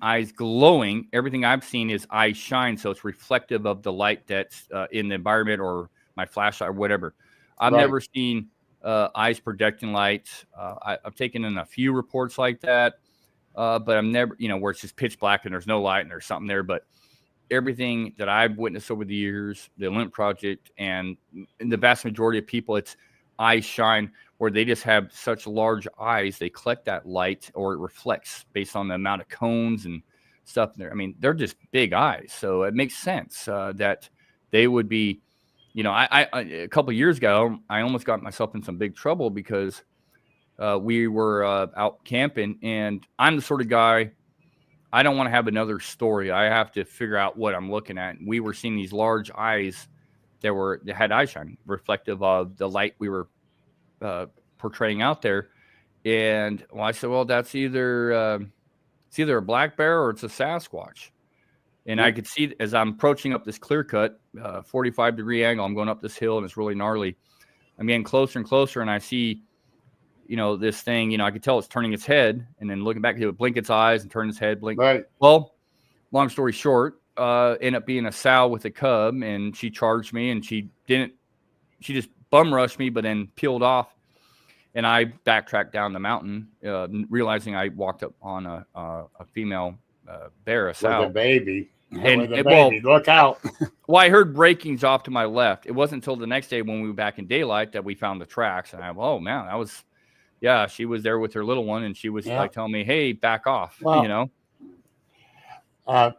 eyes glowing. Everything I've seen is eyes shine, so it's reflective of the light that's in the environment or my flashlight or whatever. I've never seen eyes projecting light. I've taken in a few reports like that, but I'm never, where it's just pitch black and there's no light and there's something there. But everything that I've witnessed over the years, the Olymp Project, and in the vast majority of people, it's eyes shine, where they just have such large eyes. They collect that light, or it reflects based on the amount of cones and stuff there. I mean, they're just big eyes. So it makes sense that they would be, I a couple of years ago, I almost got myself in some big trouble because we were out camping, and I'm the sort of guy, I don't want to have another story. I have to figure out what I'm looking at. And we were seeing these large eyes that had eye shine, reflective of the light we were portraying out there. And I said, well, that's either a black bear or it's a Sasquatch. And I could see as I'm approaching up this clear cut, 45-degree angle, I'm going up this hill and it's really gnarly. I'm getting closer and closer, and I see, this thing, I could tell it's turning its head, and then looking back, it would blink its eyes and turn its head, blink. Right. Well, long story short, ended up being a sow with a cub, and she charged me, and she just bum rushed me, but then peeled off. And I backtracked down the mountain, realizing I walked up on a female bear, a sow. With a baby. Well, look out. Well, I heard breakings off to my left. It wasn't until the next day when we were back in daylight that we found the tracks. And oh, man, that was... Yeah, she was there with her little one, and she was like telling me, hey, back off, Well, I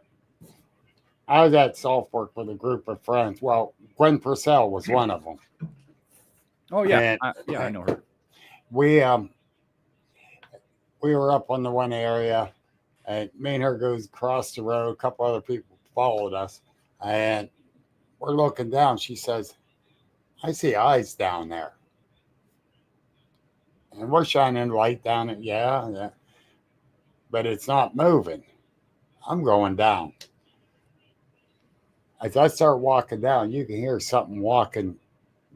was at Southfork with a group of friends. Well, Gwen Purcell was one of them. Oh, yeah. And I know her. We were up on the one area, and me and her goes across the road. A couple other people followed us, and we're looking down. She says, I see eyes down there. And we're shining light down it, yeah. But it's not moving. I'm going down. As I start walking down, you can hear something walking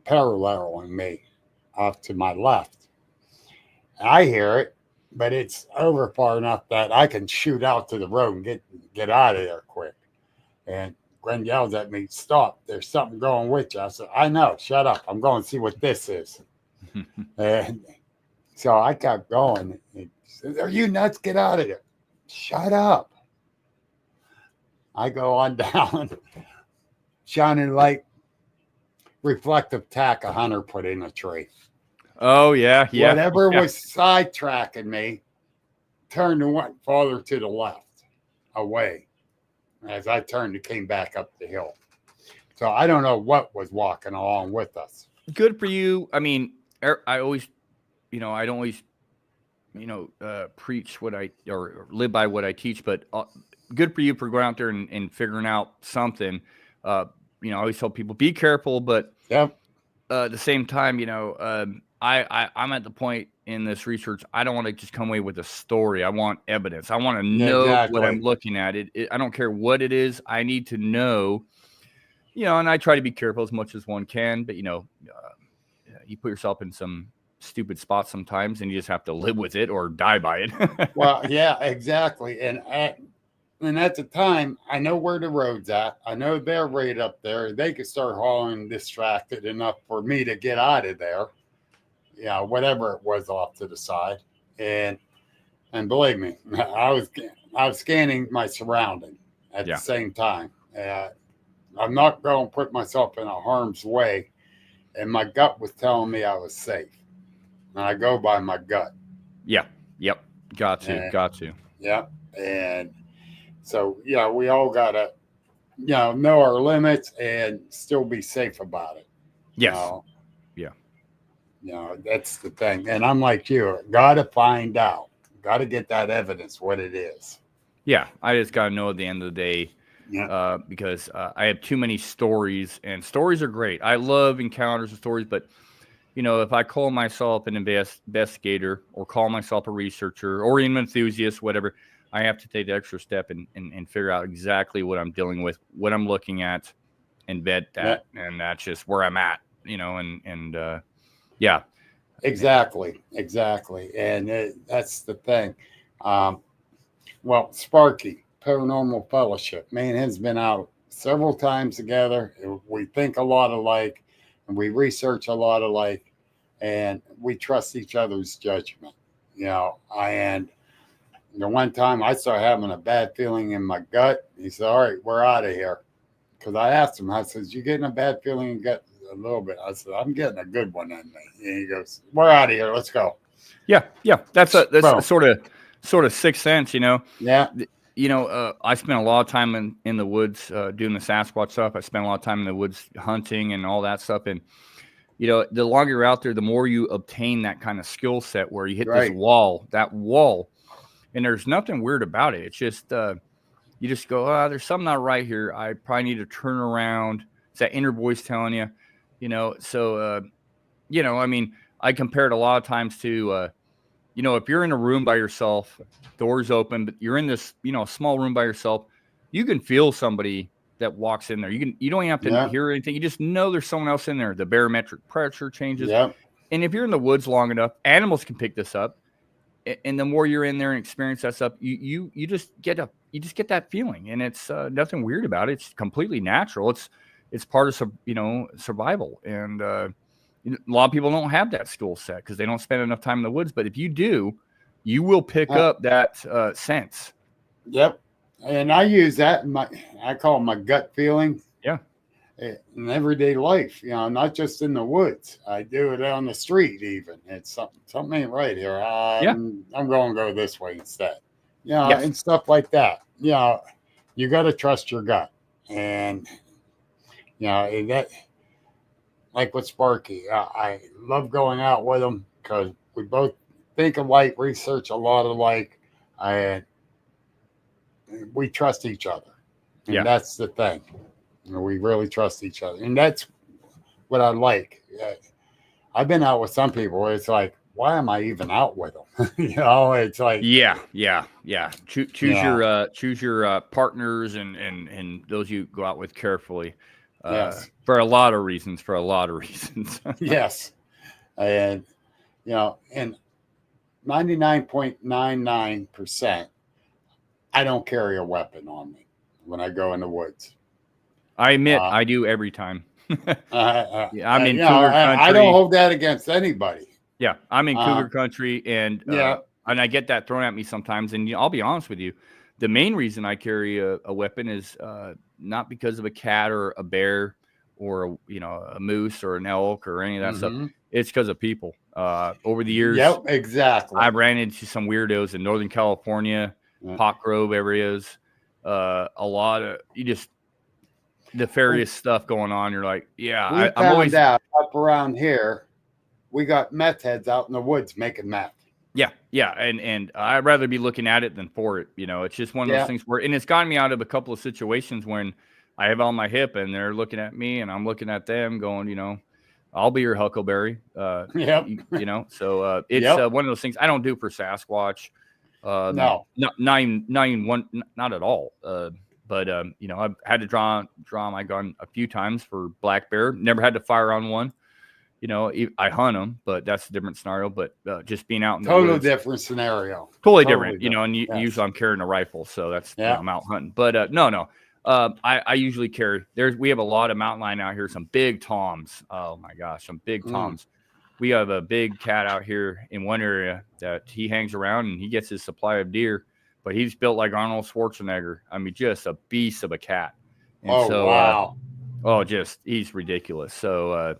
paralleling me off to my left. I hear it, but it's over far enough that I can shoot out to the road and get out of there quick. And Gwen yells at me, "Stop, there's something going with you." I said, "I know, shut up. I'm going to see what this is." And so I kept going. He says, "Are you nuts? Get out of here." Shut up. I go on down, shining light, reflective tack a hunter put in a tree. Oh, yeah. Whatever Yeah. was sidetracking me turned and went farther to the left, away, as I turned and came back up the hill. So I don't know what was walking along with us. Good for you. I mean, I always, I don't always, preach what or live by what I teach, but good for you for going out there and figuring out something. I always tell people, be careful, but Yep. At the same time, I'm at the point in this research, I don't want to just come away with a story. I want evidence. I want to know what I'm looking at. I don't care what it is. I need to know, and I try to be careful as much as one can, but, you put yourself in some stupid spots sometimes and you just have to live with it or die by it. Well, yeah, exactly. And at the time, I know where the road's at. I know they're right up there. They could start hauling distracted enough for me to get out of there. Yeah, whatever it was off to the side. And believe me, I was scanning my surrounding at the same time. I'm not going to put myself in a harm's way. And my gut was telling me I was safe. And I go by my gut. Yeah. Yep. Got to. Yep. And so, we all got to, know our limits and still be safe about it. Yes. That's the thing. And I'm like you, got to find out, got to get that evidence, what it is. Yeah. I just got to know at the end of the day, because I have too many stories, and stories are great. I love encounters and stories, but if I call myself an investigator or call myself a researcher or even an enthusiast, whatever, I have to take the extra step and figure out exactly what I'm dealing with, what I'm looking at, and vet that. Yeah. And that's just where I'm at, yeah. Exactly. And that's the thing. Well, Sparky, Paranormal Fellowship, man, has been out several times together. We think a lot alike, and we research a lot alike, and we trust each other's judgment. And one time I started having a bad feeling in my gut. He said, "All right, we're out of here." Because I asked him, I said, "You getting a bad feeling in your gut?" A little bit. I said, "I'm getting a good one in me." And he goes, "We're out of here. Let's go." Yeah. That's a sort of sixth sense, Yeah. I spent a lot of time in the woods doing the Sasquatch stuff. I spent a lot of time in the woods hunting and all that stuff. And, the longer you're out there, the more you obtain that kind of skill set where you hit that wall. And there's nothing weird about it. It's just, you just go, there's something not right here. I probably need to turn around. It's that inner voice telling you, So, I mean, I compare it a lot of times to, if you're in a room by yourself, doors open, but you're in this, small room by yourself, you can feel somebody that walks in there. You don't even have to hear anything. You just know there's someone else in there. The barometric pressure changes. Yep. And if you're in the woods long enough, animals can pick this up. And the more you're in there and experience that stuff, you just get that feeling, and it's nothing weird about it. It's completely natural. It's part of survival, and a lot of people don't have that skill set because they don't spend enough time in the woods. But if you do, you will pick up that sense. Yep, and I use that I call it my gut feeling. Yeah, in everyday life, not just in the woods. I do it on the street even. It's something ain't right here. I'm going to go this way instead. And stuff like that. You got to trust your gut. And, that, like with Sparky, I love going out with him because we both think alike, research a lot alike, and we trust each other. And that's the thing. We really trust each other. And that's what I like. I've been out with some people where it's like, why am I even out with them? It's like, choose your partners and those you go out with carefully. For a lot of reasons. Yes. And, and 99.99%, I don't carry a weapon on me when I go in the woods. I admit Uh, I do every time. Yeah, I'm in you know, cougar I don't country. hold that against anybody. Yeah, I'm in Uh, cougar country, and yeah. I get that thrown at me sometimes. And I'll be honest with you, the main reason I carry a weapon is not because of a cat or a bear or a moose or an elk or any of that stuff. Mm-hmm. It's because of people. Over the years, Yep. Exactly. I've ran into some weirdos in Northern California, Yeah. Hot Grove areas. A lot of nefarious stuff going on. You're like, yeah, We I'm found always. out up around here, we got meth heads out in the woods making meth. Yeah, and I'd rather be looking at it than for it. It's just one of those Yeah. things where, and it's gotten me out of a couple of situations when I have it on my hip and they're looking at me and I'm looking at them, going, I'll be your Huckleberry. Yep. So it's Yep. one of those things I don't do for Sasquatch. No. Not at all. But I've had to draw my gun a few times for black bear. Never had to fire on one. I hunt them, but that's a different scenario. But just being out in the Totally woods, different scenario. totally different. And Yes. usually I'm carrying a rifle, so that's Yeah. I'm out hunting. But no. I usually carry. We have a lot of mountain lion out here. Some big toms. Oh my gosh, some big toms. We have a big cat out here in one area that he hangs around and he gets his supply of deer. But he's built like Arnold Schwarzenegger. I mean, just a beast of a cat. And Wow. He's ridiculous. So.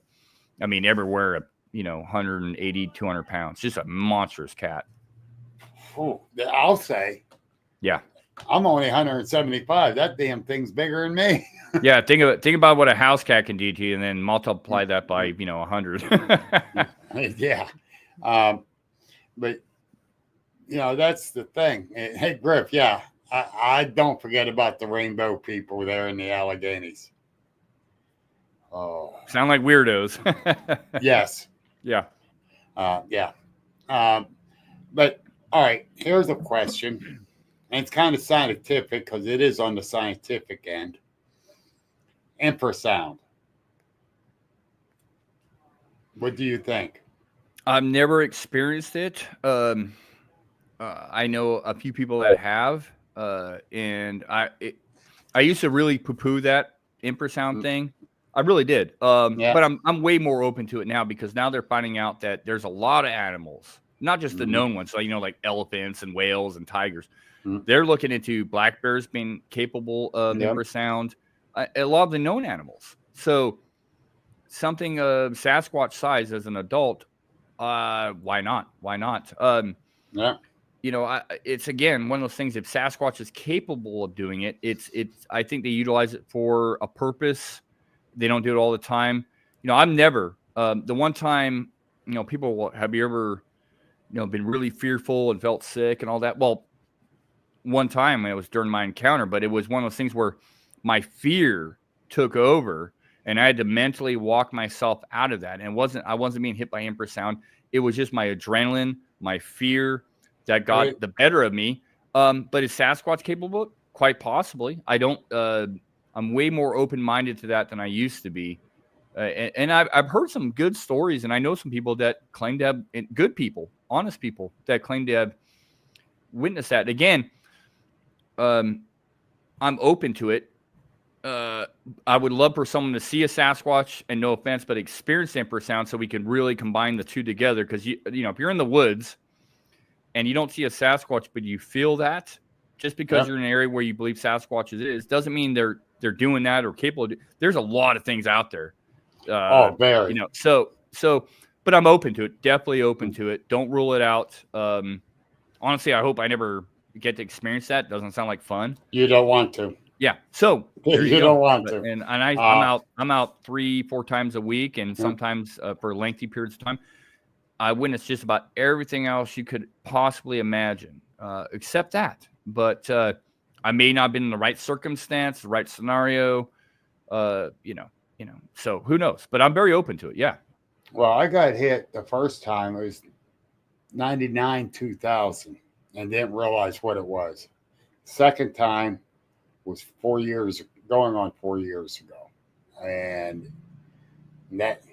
I mean, everywhere, 180, 200 pounds, just a monstrous cat. Ooh, I'll say. Yeah. I'm only 175. That damn thing's bigger than me. Yeah. Think about what a house cat can do to you and then multiply that by, 100. Yeah. But, that's the thing. Hey, Griff, yeah, I don't forget about the rainbow people there in the Alleghenies. Oh, sound like weirdos. yes. Yeah. Yeah. But all right, here's a question, and it's kind of scientific because it is on the scientific end. Infrasound. What do you think? I've never experienced it. I know a few people that have, and I used to really poo-poo that infrasound thing. I really did. Yeah. But I'm way more open to it now because now they're finding out that there's a lot of animals, not just the known ones, so like elephants and whales and tigers. They're looking into black bears being capable of infrasound, a lot of the known animals. So something of Sasquatch size as an adult, why not? Why not? Yeah. It's again one of those things. If Sasquatch is capable of doing it, it's. I think they utilize it for a purpose. They don't do it all the time. I'm never the one time. People will, have you ever, been really fearful and felt sick and all that? Well, one time it was during my encounter, but it was one of those things where my fear took over, and I had to mentally walk myself out of that. And I wasn't being hit by infrasound. It was just my adrenaline, my fear that got the better of me. But is Sasquatch capable? Quite possibly. I don't. I'm way more open-minded to that than I used to be. And I've heard some good stories, and I know some people that claim to have good people, honest people that claim to have witnessed that. Again, I'm open to it. I would love for someone to see a Sasquatch, and no offense, but experience infrasound so we can really combine the two together. Because if you're in the woods and you don't see a Sasquatch, but you feel that, just because you're in an area where you believe Sasquatch is, doesn't mean they're doing that or capable of there's a lot of things out there. Very. But I'm open to it. Definitely open to it. Don't rule it out. Honestly, I hope I never get to experience that. Doesn't sound like fun. You don't want to. Yeah. So you don't want to. And I'm out 3-4 times a week, and sometimes for lengthy periods of time. I witnessed just about everything else you could possibly imagine, except that. But I may not have been in the right circumstance, the right scenario, so who knows? But I'm very open to it. Yeah. Well, I got hit the first time. It was 99, 2000, and didn't realize what it was. Second time was 4 years, going on 4 years ago. And that,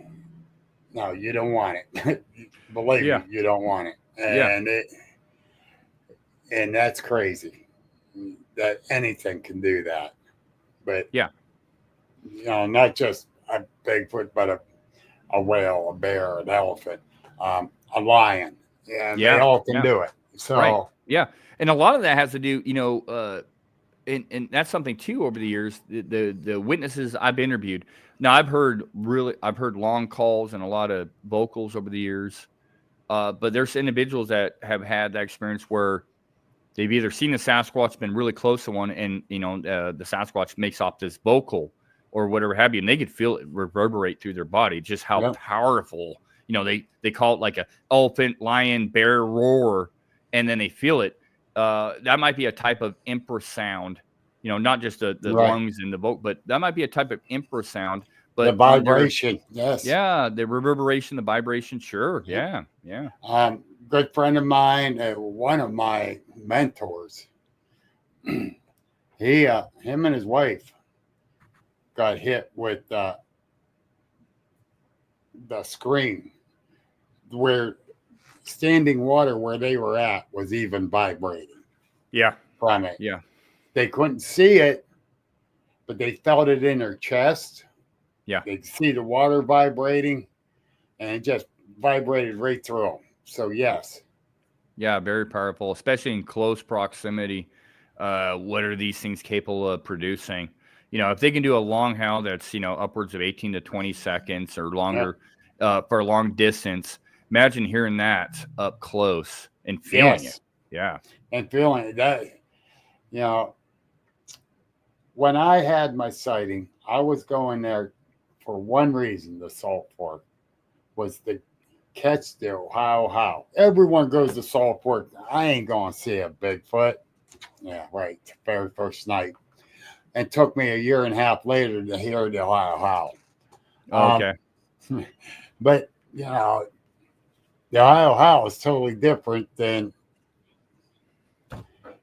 no, you don't want it. Believe me, you don't want it. And and that's crazy that anything can do that. But not just a Bigfoot, but a whale, a bear, an elephant, a lion. And they all can do it. So, right. Yeah. And a lot of that has to do, and that's something too over the years, the witnesses I've interviewed. Now I've heard long calls and a lot of vocals over the years. But there's individuals that have had that experience where they've either seen the Sasquatch, been really close to one, and the Sasquatch makes off this vocal or whatever have you, and they could feel it reverberate through their body, just how powerful. They call it like a elephant, lion, bear roar, and then they feel it. That might be a type of infrasound, not just the lungs and the vocal, but that might be a type of infrasound. But the vibration, yes. Yeah, the reverberation, the vibration, sure. Yeah. Good friend of mine, one of my mentors, him and his wife got hit with the screen where standing water where they were at was even vibrating. Yeah. From it. Yeah. They couldn't see it, but they felt it in their chest. Yeah. They could see the water vibrating, and it just vibrated right through them. So, yes. Yeah, very powerful, especially in close proximity. What are these things capable of producing? If they can do a long howl that's, upwards of 18 to 20 seconds or longer for a long distance, imagine hearing that up close and feeling it. Yeah. And feeling that, when I had my sighting, I was going there for one reason, the Salt Fork, was to catch the Ohio Howl. Everyone goes to Salt Fork. I ain't going to see a Bigfoot. Yeah, right. The very first night. And took me a year and a half later to hear the Ohio Howl. Okay. But, the Ohio Howl is totally different than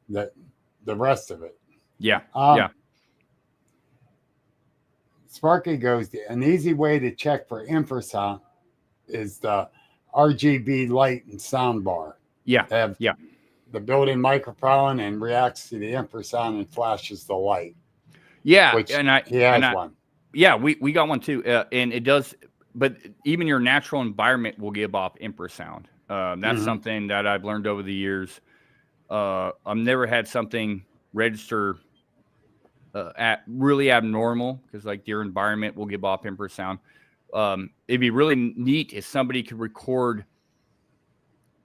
the rest of it. Yeah. Sparky goes, an easy way to check for infrasound is the RGB light and sound bar. Yeah. They have the built-in microphone and reacts to the infrasound and flashes the light. Yeah. He has one. Yeah, we got one too. And it does, but even your natural environment will give off infrasound. That's something that I've learned over the years. I've never had something register really abnormal because like your environment will give off infrasound. It'd be really neat if somebody could record,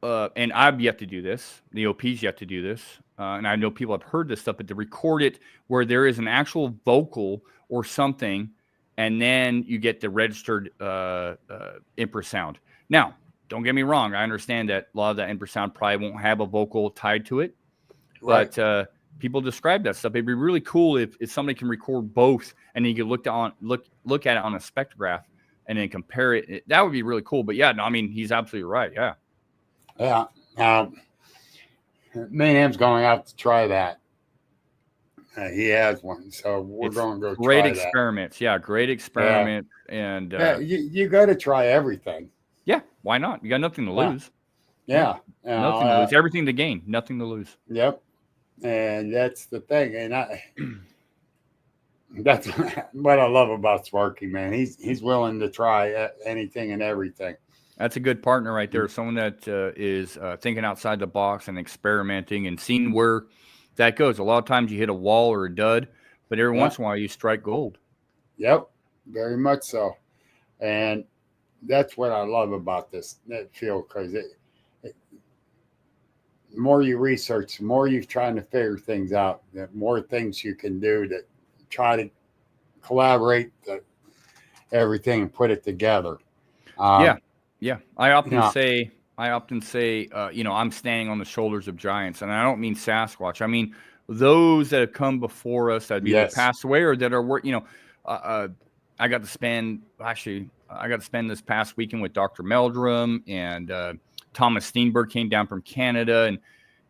and I've yet to do this. The OP's yet to do this. And I know people have heard this stuff, but to record it where there is an actual vocal or something, and then you get the registered infrasound. Now, don't get me wrong. I understand that a lot of that infrasound probably won't have a vocal tied to it, but people describe that stuff. It'd be really cool if somebody can record both, and then you could look at it on a spectrograph and then compare it. That would be really cool. But yeah, no, I mean, he's absolutely right. Yeah. Yeah. Mayhem's going out to try that. He has one, so we're going to go great try experiments. That. Yeah, great experiment. And you got to try everything. Yeah, why not? You got nothing to lose. Yeah. Nothing to lose. Everything to gain. Nothing to lose. Yep. And that's the thing. And that's what I love about Sparky, man. He's willing to try anything and everything. That's a good partner right there. Someone that is thinking outside the box and experimenting and seeing where that goes. A lot of times you hit a wall or a dud, but every once in a while you strike gold. Yep, very much so. And that's what I love about this field, because the more you research, the more you're trying to figure things out, the more things you can do to try to collaborate everything and put it together. Yeah. I often say, I'm standing on the shoulders of giants, and I don't mean Sasquatch. I mean those that have come before us that have either passed away or that are working. I got to spend this past weekend with Dr. Meldrum, and Thomas Steenberg came down from Canada,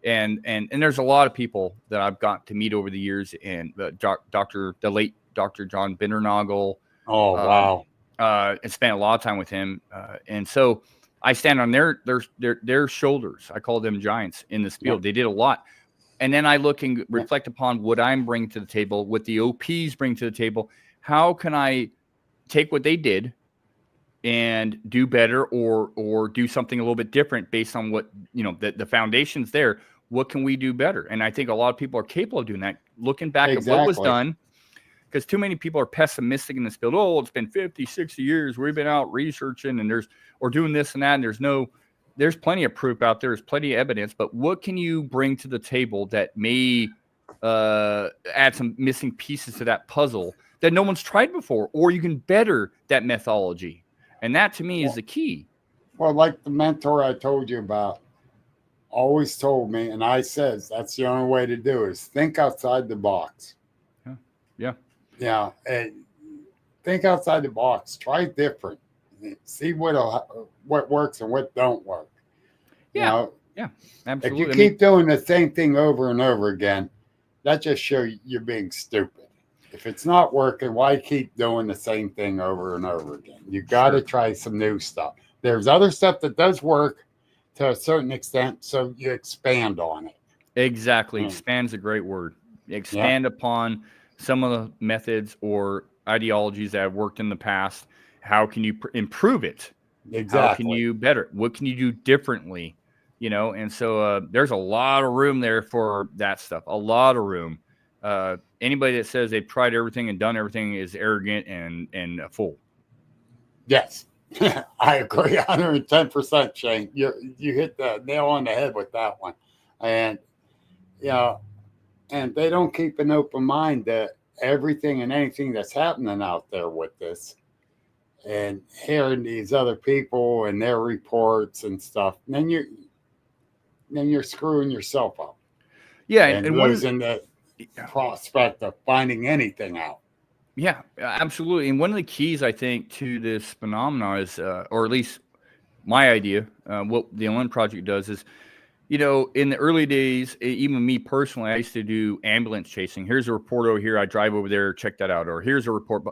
and there's a lot of people that I've got to meet over the years, and the late Dr. John Bindernagel. Oh, wow. And spent a lot of time with him. And so I stand on their shoulders. I call them giants in this field. They did a lot. And then I look and reflect upon what I'm bringing to the table, what the OPs bring to the table. how can I take what they did and do better, or do something a little bit different based on what, the foundation's there. What can we do better? And I think a lot of people are capable of doing that, looking back at what was done, because too many people are pessimistic in this field. Oh, it's been 50, 60 years. We've been out researching and or doing this and that. And there's plenty of proof out there. There's plenty of evidence, but what can you bring to the table that may add some missing pieces to that puzzle that no one's tried before, or you can better that methodology? And that to me is the key. Well, like the mentor I told you about always told me, and I says that's the only way to do it, is think outside the box. Yeah. And think outside the box. Try different. See what works and what don't work. Yeah, absolutely. If you keep doing the same thing over and over again, that just shows you're being stupid. If it's not working, why keep doing the same thing over and over again? You got to try some new stuff. There's other stuff that does work to a certain extent, so you expand on it. Exactly. Expand's a great word. Expand upon some of the methods or ideologies that have worked in the past. How can you improve it? Exactly. How can you better? What can you do differently? And so there's a lot of room there for that stuff. A lot of room. Anybody that says they've tried everything and done everything is arrogant and a fool. Yes, I agree 110%, Shane. You hit the nail on the head with that one. And, and they don't keep an open mind to everything and anything that's happening out there with this. And hearing these other people and their reports and stuff, then you're screwing yourself up. Yeah, and losing the prospect of finding anything out. Yeah, absolutely. And one of the keys, I think, to this phenomenon is, or at least my idea, what the Olin Project does is, in the early days, even me personally, I used to do ambulance chasing. Here's a report over here. I drive over there, check that out. Or here's a report.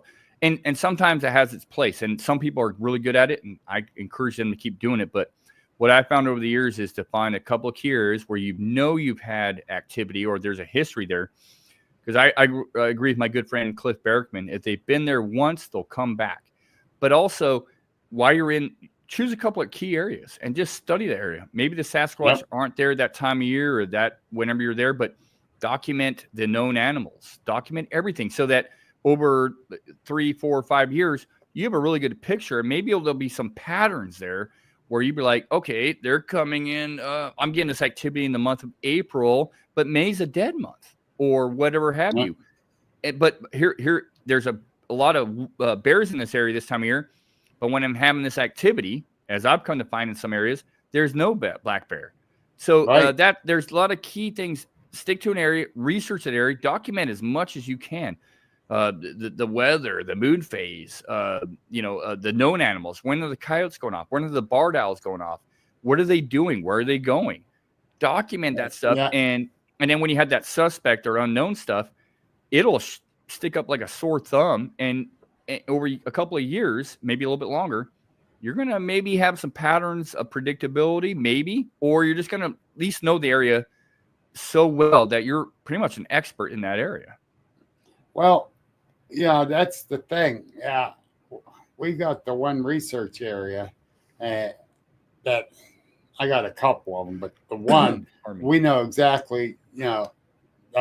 And sometimes it has its place. And some people are really good at it, and I encourage them to keep doing it. But what I found over the years is to find a couple of key areas where you've had activity or there's a history there. Because I agree with my good friend Cliff Berkman. If they've been there once, they'll come back. But also, while you're in, choose a couple of key areas and just study the area. Maybe the Sasquatch aren't there that time of year or that whenever you're there, but document the known animals. Document everything so that over 3, 4, 5 years, you have a really good picture. And maybe there'll be some patterns there where you'd be like, okay, they're coming in. I'm getting this activity in the month of April, but May's a dead month or whatever have you. But here, there's a lot of bears in this area this time of year. But when I'm having this activity, as I've come to find in some areas, there's no black bear. So that there's a lot of key things. Stick to an area, research that area, document as much as you can. The weather, the mood phase, the known animals. When are the coyotes going off? When are the barred owls going off? What are they doing? Where are they going? Document that stuff. Yeah. And then when you have that suspect or unknown stuff, it'll stick up like a sore thumb. And over a couple of years, maybe a little bit longer, you're going to maybe have some patterns of predictability, maybe, or you're just going to at least know the area so well that you're pretty much an expert in that area. Well, that's the thing. Yeah, we got the one research area that I got a couple of them, but the one we know exactly, the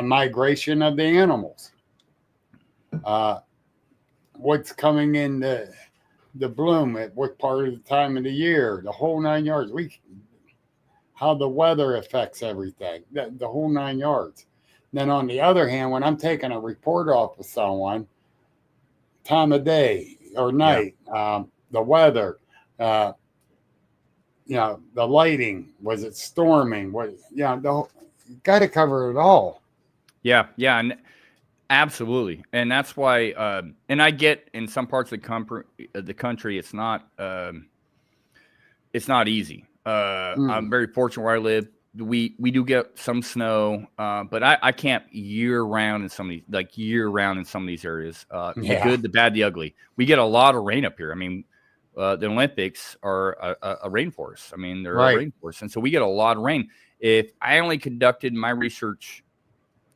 migration of the animals, what's coming in the bloom at what part of the time of the year, the whole 9 yards. How the weather affects everything, the whole 9 yards. Then on the other hand, when I'm taking a report off of someone, time of day or night, the weather, the lighting, was it storming? You got to cover it all. Yeah, and absolutely, and that's why. And I get in some parts of the country, it's not easy. I'm very fortunate where I live. We do get some snow, but I camp year round in some of these, areas. The good, the bad, the ugly. We get a lot of rain up here. I mean, the Olympics are a rainforest. I mean, they're a rainforest, and so we get a lot of rain. If I only conducted my research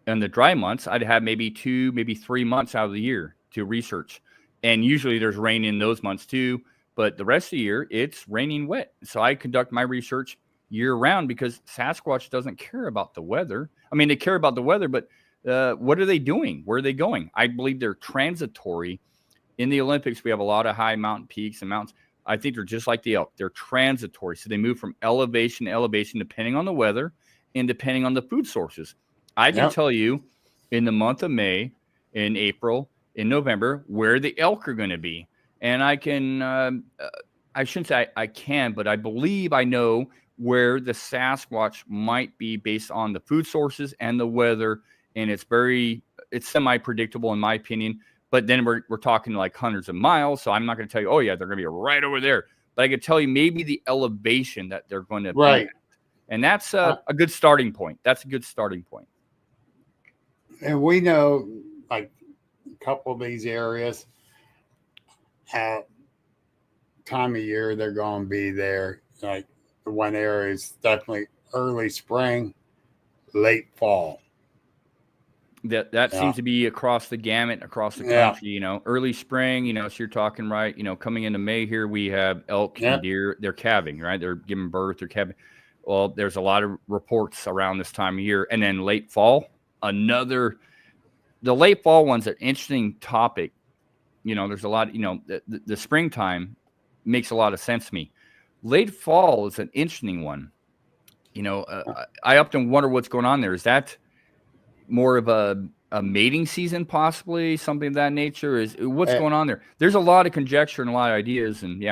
in the dry months, I'd have maybe 2, maybe 3 months out of the year to research. And usually there's rain in those months too, but the rest of the year it's raining wet. So I conduct my research year round because Sasquatch doesn't care about the weather. I mean, they care about the weather, but what are they doing? Where are they going? I believe they're transitory. In the Olympics, we have a lot of high mountain peaks and mountains. I think they're just like the elk. They're transitory. So they move from elevation to elevation depending on the weather and depending on the food sources. I can tell you in the month of May, in April, in November, where the elk are going to be. And I can, I shouldn't say I can, but I believe I know where the Sasquatch might be based on the food sources and the weather. And it's semi-predictable in my opinion. But then we're talking like hundreds of miles. So I'm not going to tell you, oh, yeah, they're going to be right over there. But I can tell you maybe the elevation that they're going to be at. And that's a good starting point. That's a good starting point. And we know, like, a couple of these areas, time of year they're going to be there. Like, the one area is definitely early spring, late fall. That seems to be across the gamut, across the country, early spring, so you're talking right, coming into May here, we have elk and deer, they're calving, right? They're giving birth, they're calving. Well, there's a lot of reports around this time of year. And then late fall, the late fall one's an interesting topic. There's a lot, the springtime makes a lot of sense to me. Late fall is an interesting one. I often wonder what's going on there. Is that more of a mating season, possibly something of that nature? Is what's going on there? There's a lot of conjecture and a lot of ideas, and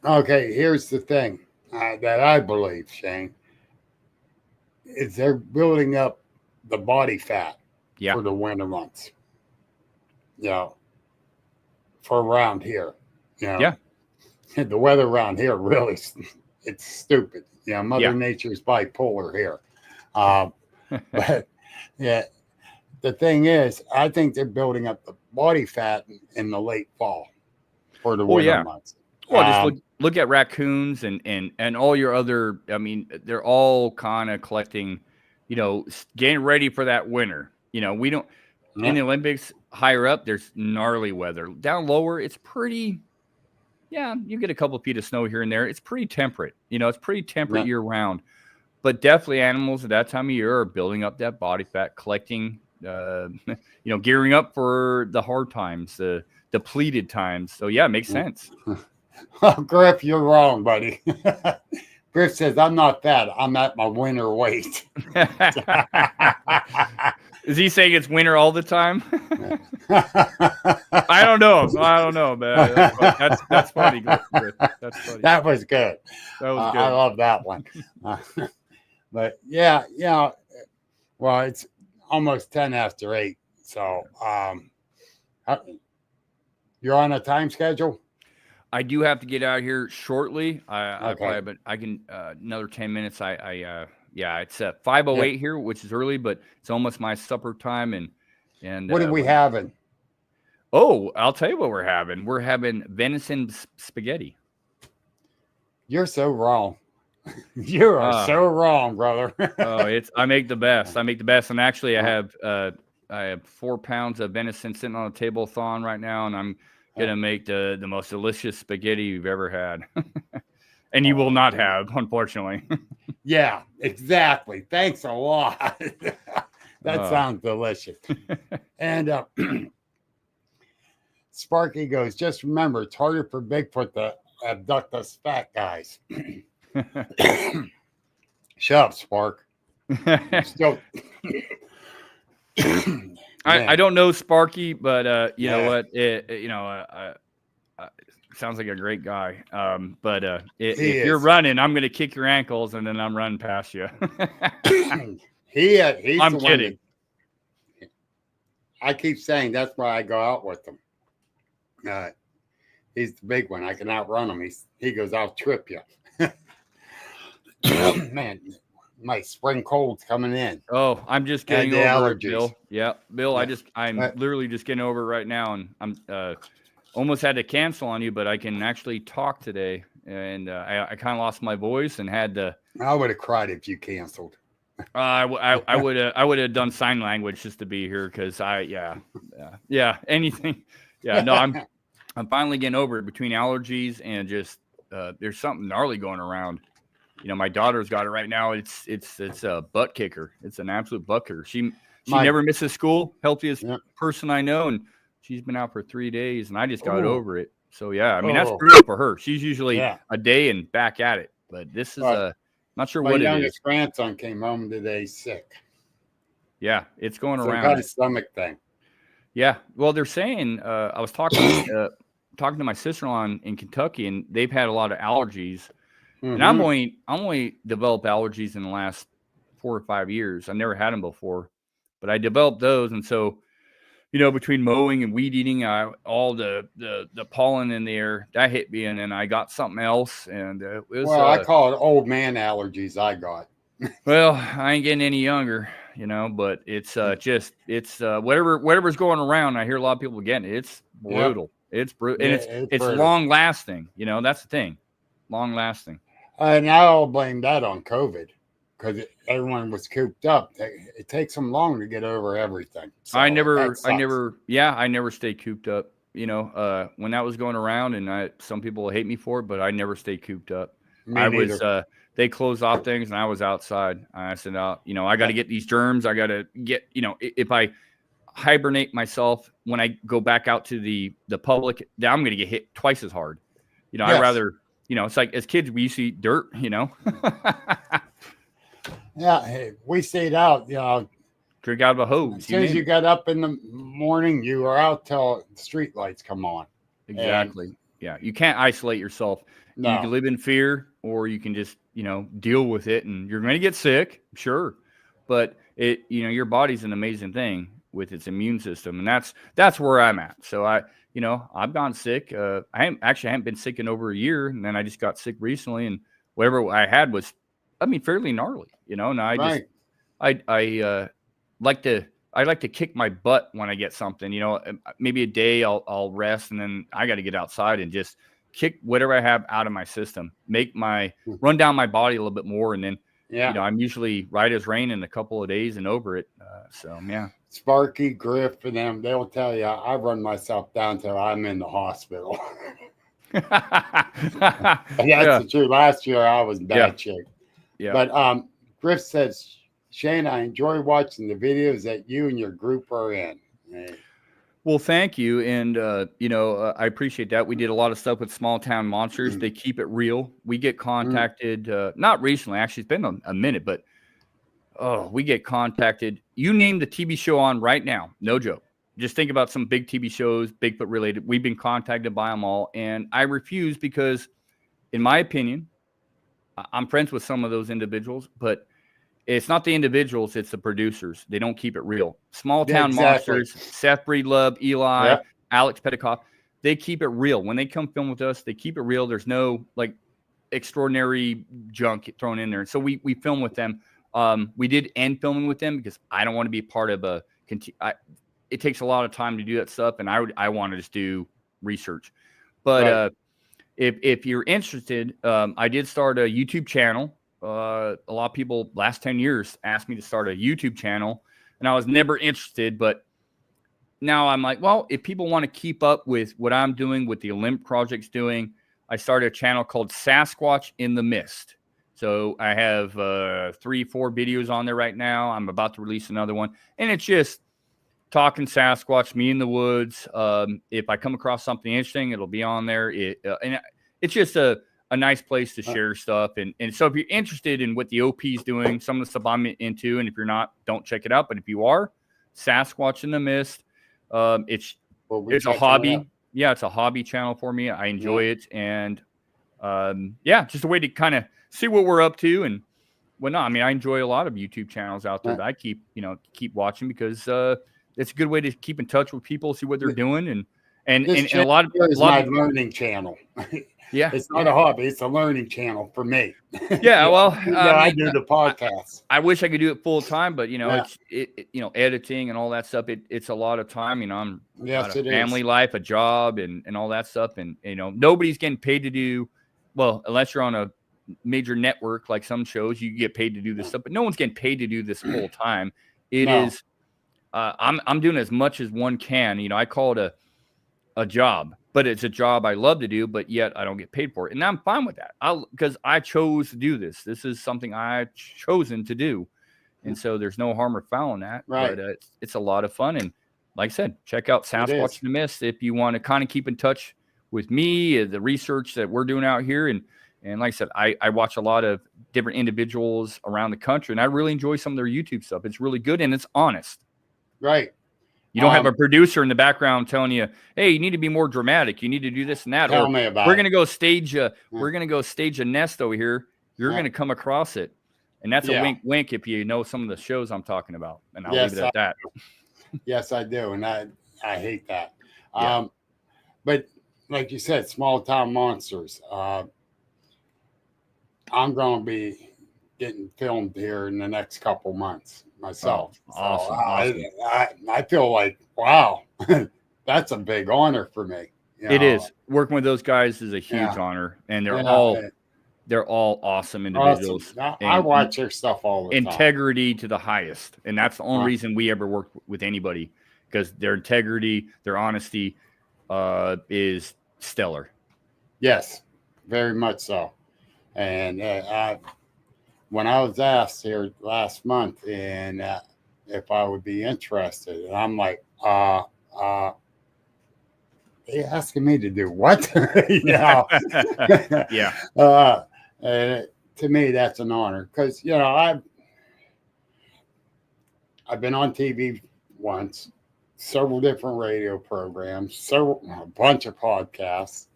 Okay, here's the thing that I believe, Shane, is they're building up the body fat for the winter months. For around here, the weather around here really, it's stupid. Mother Nature is bipolar here. But the thing is, I think they're building up the body fat in the late fall for the winter months. Well, just look at raccoons and all your other. I mean, they're all kind of collecting, getting ready for that winter. We don't in the Olympics higher up. There's gnarly weather. Down lower, it's pretty. Yeah, you get a couple of feet of snow here and there. It's pretty temperate. It's pretty temperate year round. But definitely animals at that time of year are building up that body fat, collecting, gearing up for the hard times, the depleted times. So, yeah, it makes sense. Griff, you're wrong, buddy. Griff says, I'm not fat. I'm at my winter weight. Is he saying it's winter all the time? I don't know, man. That's funny. That's funny. That was good. That was good. I love that one. But well, it's almost 10 after 8. So you're on a time schedule? I do have to get out of here shortly. But I can another 10 minutes. It's 5:08 here, which is early, but it's almost my supper time. And what are we having? Oh, I'll tell you what we're having. We're having venison spaghetti. You're so wrong. You are so wrong, brother. I make the best. And actually, I have 4 pounds of venison sitting on a table thawing right now, and I'm gonna make the most delicious spaghetti you've ever had, and you will not have, unfortunately. Yeah, exactly. Thanks a lot. That sounds delicious. And Sparky goes, just remember, it's harder for Bigfoot to abduct us fat guys. Shut up, Spark. Still... I don't know Sparky, but you know what? Sounds like a great guy. But if you're running, I'm going to kick your ankles, and then I'm running past you. He's I'm kidding. I keep saying that's why I go out with him. He's the big one. I can outrun him. He goes, I'll trip you. Man, my spring cold's coming in. Oh, I'm just getting over it, Bill. Yeah, Bill, Yeah. I'm literally just getting over it right now, and I'm almost had to cancel on you, but I can actually talk today, and I kind of lost my voice and had to. I would have cried if you canceled. I would have done sign language just to be here because anything. Yeah, no, I'm finally getting over it between allergies and just there's something gnarly going around. You know, my daughter's got it right now. It's a butt kicker. It's an absolute butt kicker. She never misses school. Healthiest person I know, and she's been out for 3 days, and I just got over it. So yeah, I mean that's brutal for her. She's usually a day and back at it, but this is not sure what it is. My youngest grandson came home today sick. Yeah, it's going around. Some kind of stomach thing. Yeah, well, they're saying I was talking to my sister-in-law in Kentucky, and they've had a lot of allergies. Mm-hmm. And I'm only developed allergies in the last 4 or 5 years. I never had them before, but I developed those, and so you know, between mowing and weed eating, all the pollen in the air that hit me, and then I got something else, and it was. Well, I call it old man allergies. I got. Well, I ain't getting any younger, you know, but it's whatever's going around. I hear a lot of people getting it. It's brutal. Yep. It's brutal, and it's long lasting. You know, that's the thing, long lasting. And I'll blame that on COVID because everyone was cooped up. It takes them long to get over everything. So I never stayed cooped up. You know, when that was going around, and some people hate me for it, but I never stayed cooped up. They closed off things, and I was outside. I said, you know, I got to get these germs. I got to get, you know, if I hibernate myself when I go back out to the public, then I'm going to get hit twice as hard. You know, I'd rather, you know, it's like as kids, we used to eat dirt, you know. Yeah, hey, we stayed out, you know. Drink out of a hose. As soon as you got up in the morning, you were out till the street lights come on. Exactly. Yeah, you can't isolate yourself. No. You can live in fear, or you can just, you know, deal with it, and you're going to get sick, sure. But you know, your body's an amazing thing with its immune system, and that's where I'm at. So I've gone sick. I haven't been sick in over a year, and then I just got sick recently, and whatever I had was, I mean, fairly gnarly, you know. And I like to kick my butt when I get something, you know. Maybe a day I'll rest, and then I got to get outside and just kick whatever I have out of my system, run down my body a little bit more, and then you know, I'm usually right as rain in a couple of days and over it. So yeah. Sparky, Griff, and them, they'll tell you I run myself down till I'm in the hospital. That's the truth. Last year I was bad shape. Yeah. But Griff says, Shane, I enjoy watching the videos that you and your group are in. Well, thank you. And, you know, I appreciate that. We did a lot of stuff with Small Town Monsters. They keep it real. We get contacted, not recently, actually, it's been a minute, but we get contacted. You name the TV show on right now. No joke. Just think about some big TV shows, Bigfoot related. We've been contacted by them all. And I refuse because, in my opinion, I'm friends with some of those individuals, but it's not the individuals, it's the producers. They don't keep it real. Small Town Monsters, Seth Breedlove, Eli, Alex Petticoff, they keep it real. When they come film with us, they keep it real. There's no like extraordinary junk thrown in there. So we film with them. We did end filming with them because I don't want to be part of it takes a lot of time to do that stuff, and I want to just do research. But if you're interested, I did start a YouTube channel. A lot of people last 10 years asked me to start a YouTube channel, and I was never interested, but now I'm like, well, if people want to keep up with what I'm doing, what the Olymp Project's doing, I started a channel called Sasquatch in the Mist. So I have 3-4 videos on there right now. I'm about to release another one, and it's just talking Sasquatch, me in the woods. If I come across something interesting, it'll be on there. And it's just a nice place to share stuff. And so if you're interested in what the OP is doing, some of the stuff I'm into, and if you're not, don't check it out. But if you are, Sasquatch in the Mist, it's a hobby. Yeah, it's a hobby channel for me. I enjoy it. And just a way to kind of see what we're up to and whatnot. I mean, I enjoy a lot of YouTube channels out there that I keep watching because it's a good way to keep in touch with people, see what they're doing. And a lot of learning channel. Yeah, it's not a hobby; it's a learning channel for me. Yeah, well, I do the podcast. I wish I could do it full time, but it's editing and all that stuff. It's a lot of time. You know, I'm family life, a job, and all that stuff, and nobody's getting paid to do. Well, unless you're on a major network like some shows, you get paid to do this stuff, but no one's getting paid to do this full time. It No. is. I'm doing as much as one can. You know, I call it a job, but it's a job I love to do, but yet I don't get paid for it. And I'm fine with that. Because I chose to do this. This is something I chosen to do. And so there's no harm or foul in that. Right. But it's a lot of fun. And like I said, check out Sasquatch and the Mist if you want to kind of keep in touch with me, the research that we're doing out here. And like I said, I watch a lot of different individuals around the country, and I really enjoy some of their YouTube stuff. It's really good and it's honest. Right. You don't have a producer in the background telling you, "Hey, you need to be more dramatic. You need to do this and that." Tell me about we're it. gonna go stage we're gonna go stage a nest over here. You're gonna come across it, and that's a wink, wink. If you know some of the shows I'm talking about, and I'll leave it at that. Yes, I do, and I hate that. Yeah. But like you said, small town monsters. I'm going to be getting filmed here in the next couple months myself. Awesome. I feel like, wow, that's a big honor for me. It is. Working with those guys is a huge honor, and they're all awesome individuals. Awesome. I watch their stuff all the time. Integrity to the highest, and that's the only reason we ever work with anybody, because their integrity, their honesty is stellar. Yes, very much so. And when I was asked here last month, and if I would be interested, and I'm like, they asking me to do what? Yeah. And to me, that's an honor, because I've been on TV once, several different radio programs, a bunch of podcasts.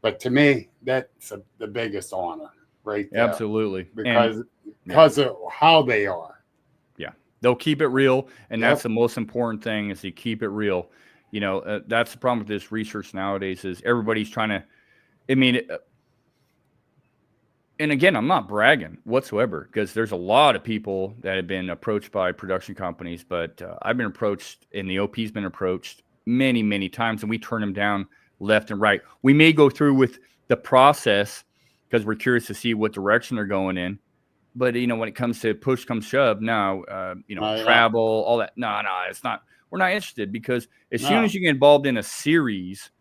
But to me, that's the biggest honor right there. Absolutely. Because of how they are. Yeah. They'll keep it real. And that's the most important thing, is to keep it real. You know, that's the problem with this research nowadays, is everybody's trying to, and again, I'm not bragging whatsoever, because there's a lot of people that have been approached by production companies, but I've been approached, and the OP's been approached many, many times, and we turn them down left and right. We may go through with the process because we're curious to see what direction they're going in. But, when it comes to push comes shove, travel, all that. No, it's not. We're not interested, because as soon as you get involved in a series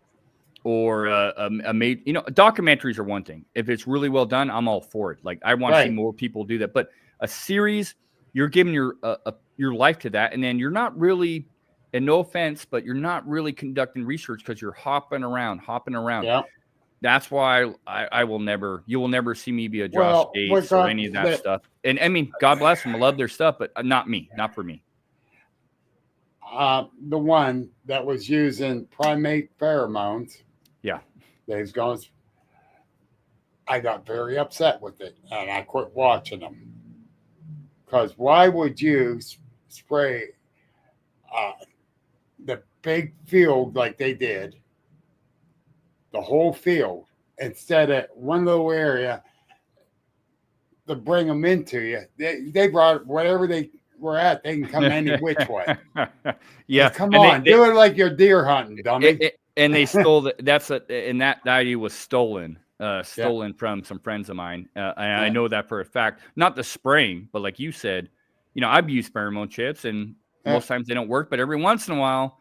or documentaries are one thing. If it's really well done, I'm all for it. Like, I want to see more people do that. But a series, you're giving your life to that. And then you're not really, and no offense, but you're not really conducting research, because you're hopping around. Yeah. That's why you will never see me be a Josh Gates or any of that stuff. And God bless them. I love their stuff, but not for me. The one that was using primate pheromones. Yeah. I got very upset with it, and I quit watching them. Because why would you spray the big field like they did, the whole field, instead of one little area to bring them into you? They brought whatever they were at. They can come any which way. Yeah, come on, do it like you're deer hunting, dummy. And they stole and that idea was stolen from some friends of mine. And I know that for a fact. Not the spraying, but like you said, I've used pheromone chips, and most times they don't work, but every once in a while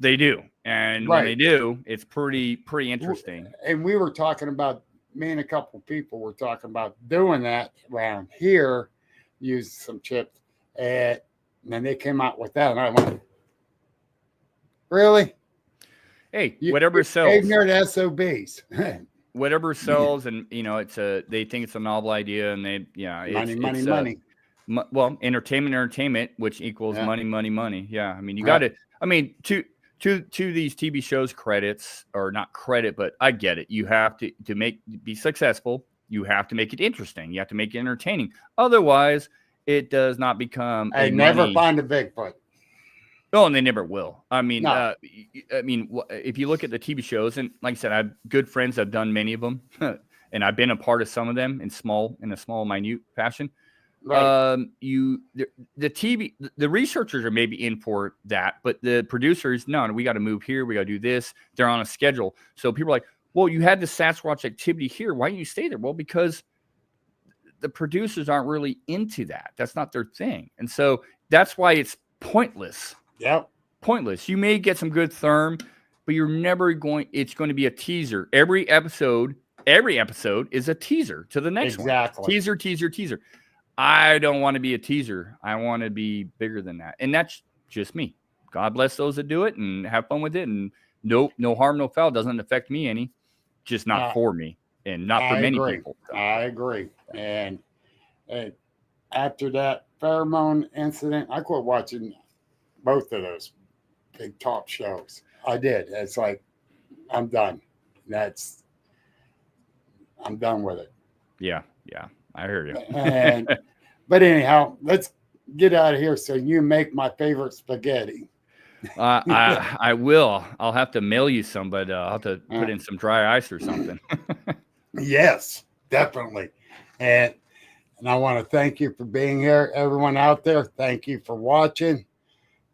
they do. And when they do, it's pretty interesting. And we were talking about, me and a couple of people were talking about doing that around here, use some chips, and then they came out with that, and I went, really? Hey, whatever sells. Ignorant SOBs. Whatever sells, and they think it's a novel idea, and money. Well, entertainment, which equals money. Yeah, you got to. To these TV shows, credits, or not credit, but I get it. You have to be successful. You have to make it interesting. You have to make it entertaining. Otherwise, it does not become. Never find a Bigfoot. Oh, and they never will. If you look at the TV shows, and like I said, I have good friends. I've done many of them, and I've been a part of some of them in a small, minute fashion. Right. The researchers are maybe in for that, but the producers, no, we got to move here. We got to do this. They're on a schedule. So people are like, well, you had the Sasquatch activity here. Why don't you stay there? Well, because the producers aren't really into that. That's not their thing. And so that's why it's pointless. Yep. Pointless. You may get some good therm, but you're never going, it's going to be a teaser. Every episode is a teaser to the next one. Exactly. Teaser, teaser, teaser. I don't want to be a teaser. I want to be bigger than that. And that's just me. God bless those that do it and have fun with it. And no harm, no foul. Doesn't affect me any. Just not for me and not for many people. I agree. And after that pheromone incident, I quit watching both of those big top shows. I did. It's like, I'm done. I'm done with it. Yeah. I heard you. But anyhow, let's get out of here so you make my favorite spaghetti. I will. I'll have to mail you some, but I'll have to put in some dry ice or something. Yes, definitely. And I want to thank you for being here. Everyone out there, thank you for watching.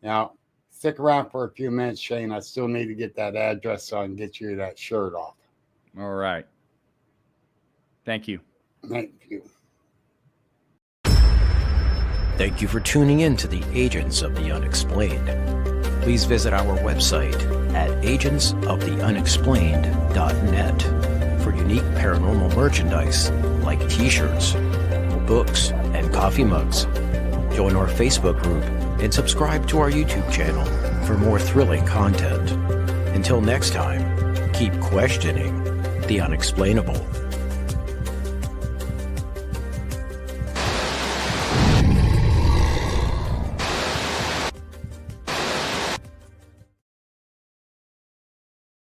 Now, stick around for a few minutes, Shane. I still need to get that address so I can get you that shirt off. All right. Thank you. Thank you. Thank you for tuning in to the Agents of the Unexplained. Please visit our website at agentsoftheunexplained.net for unique paranormal merchandise like t-shirts, books, and coffee mugs. Join our Facebook group and subscribe to our YouTube channel for more thrilling content. Until next time, keep questioning the unexplainable.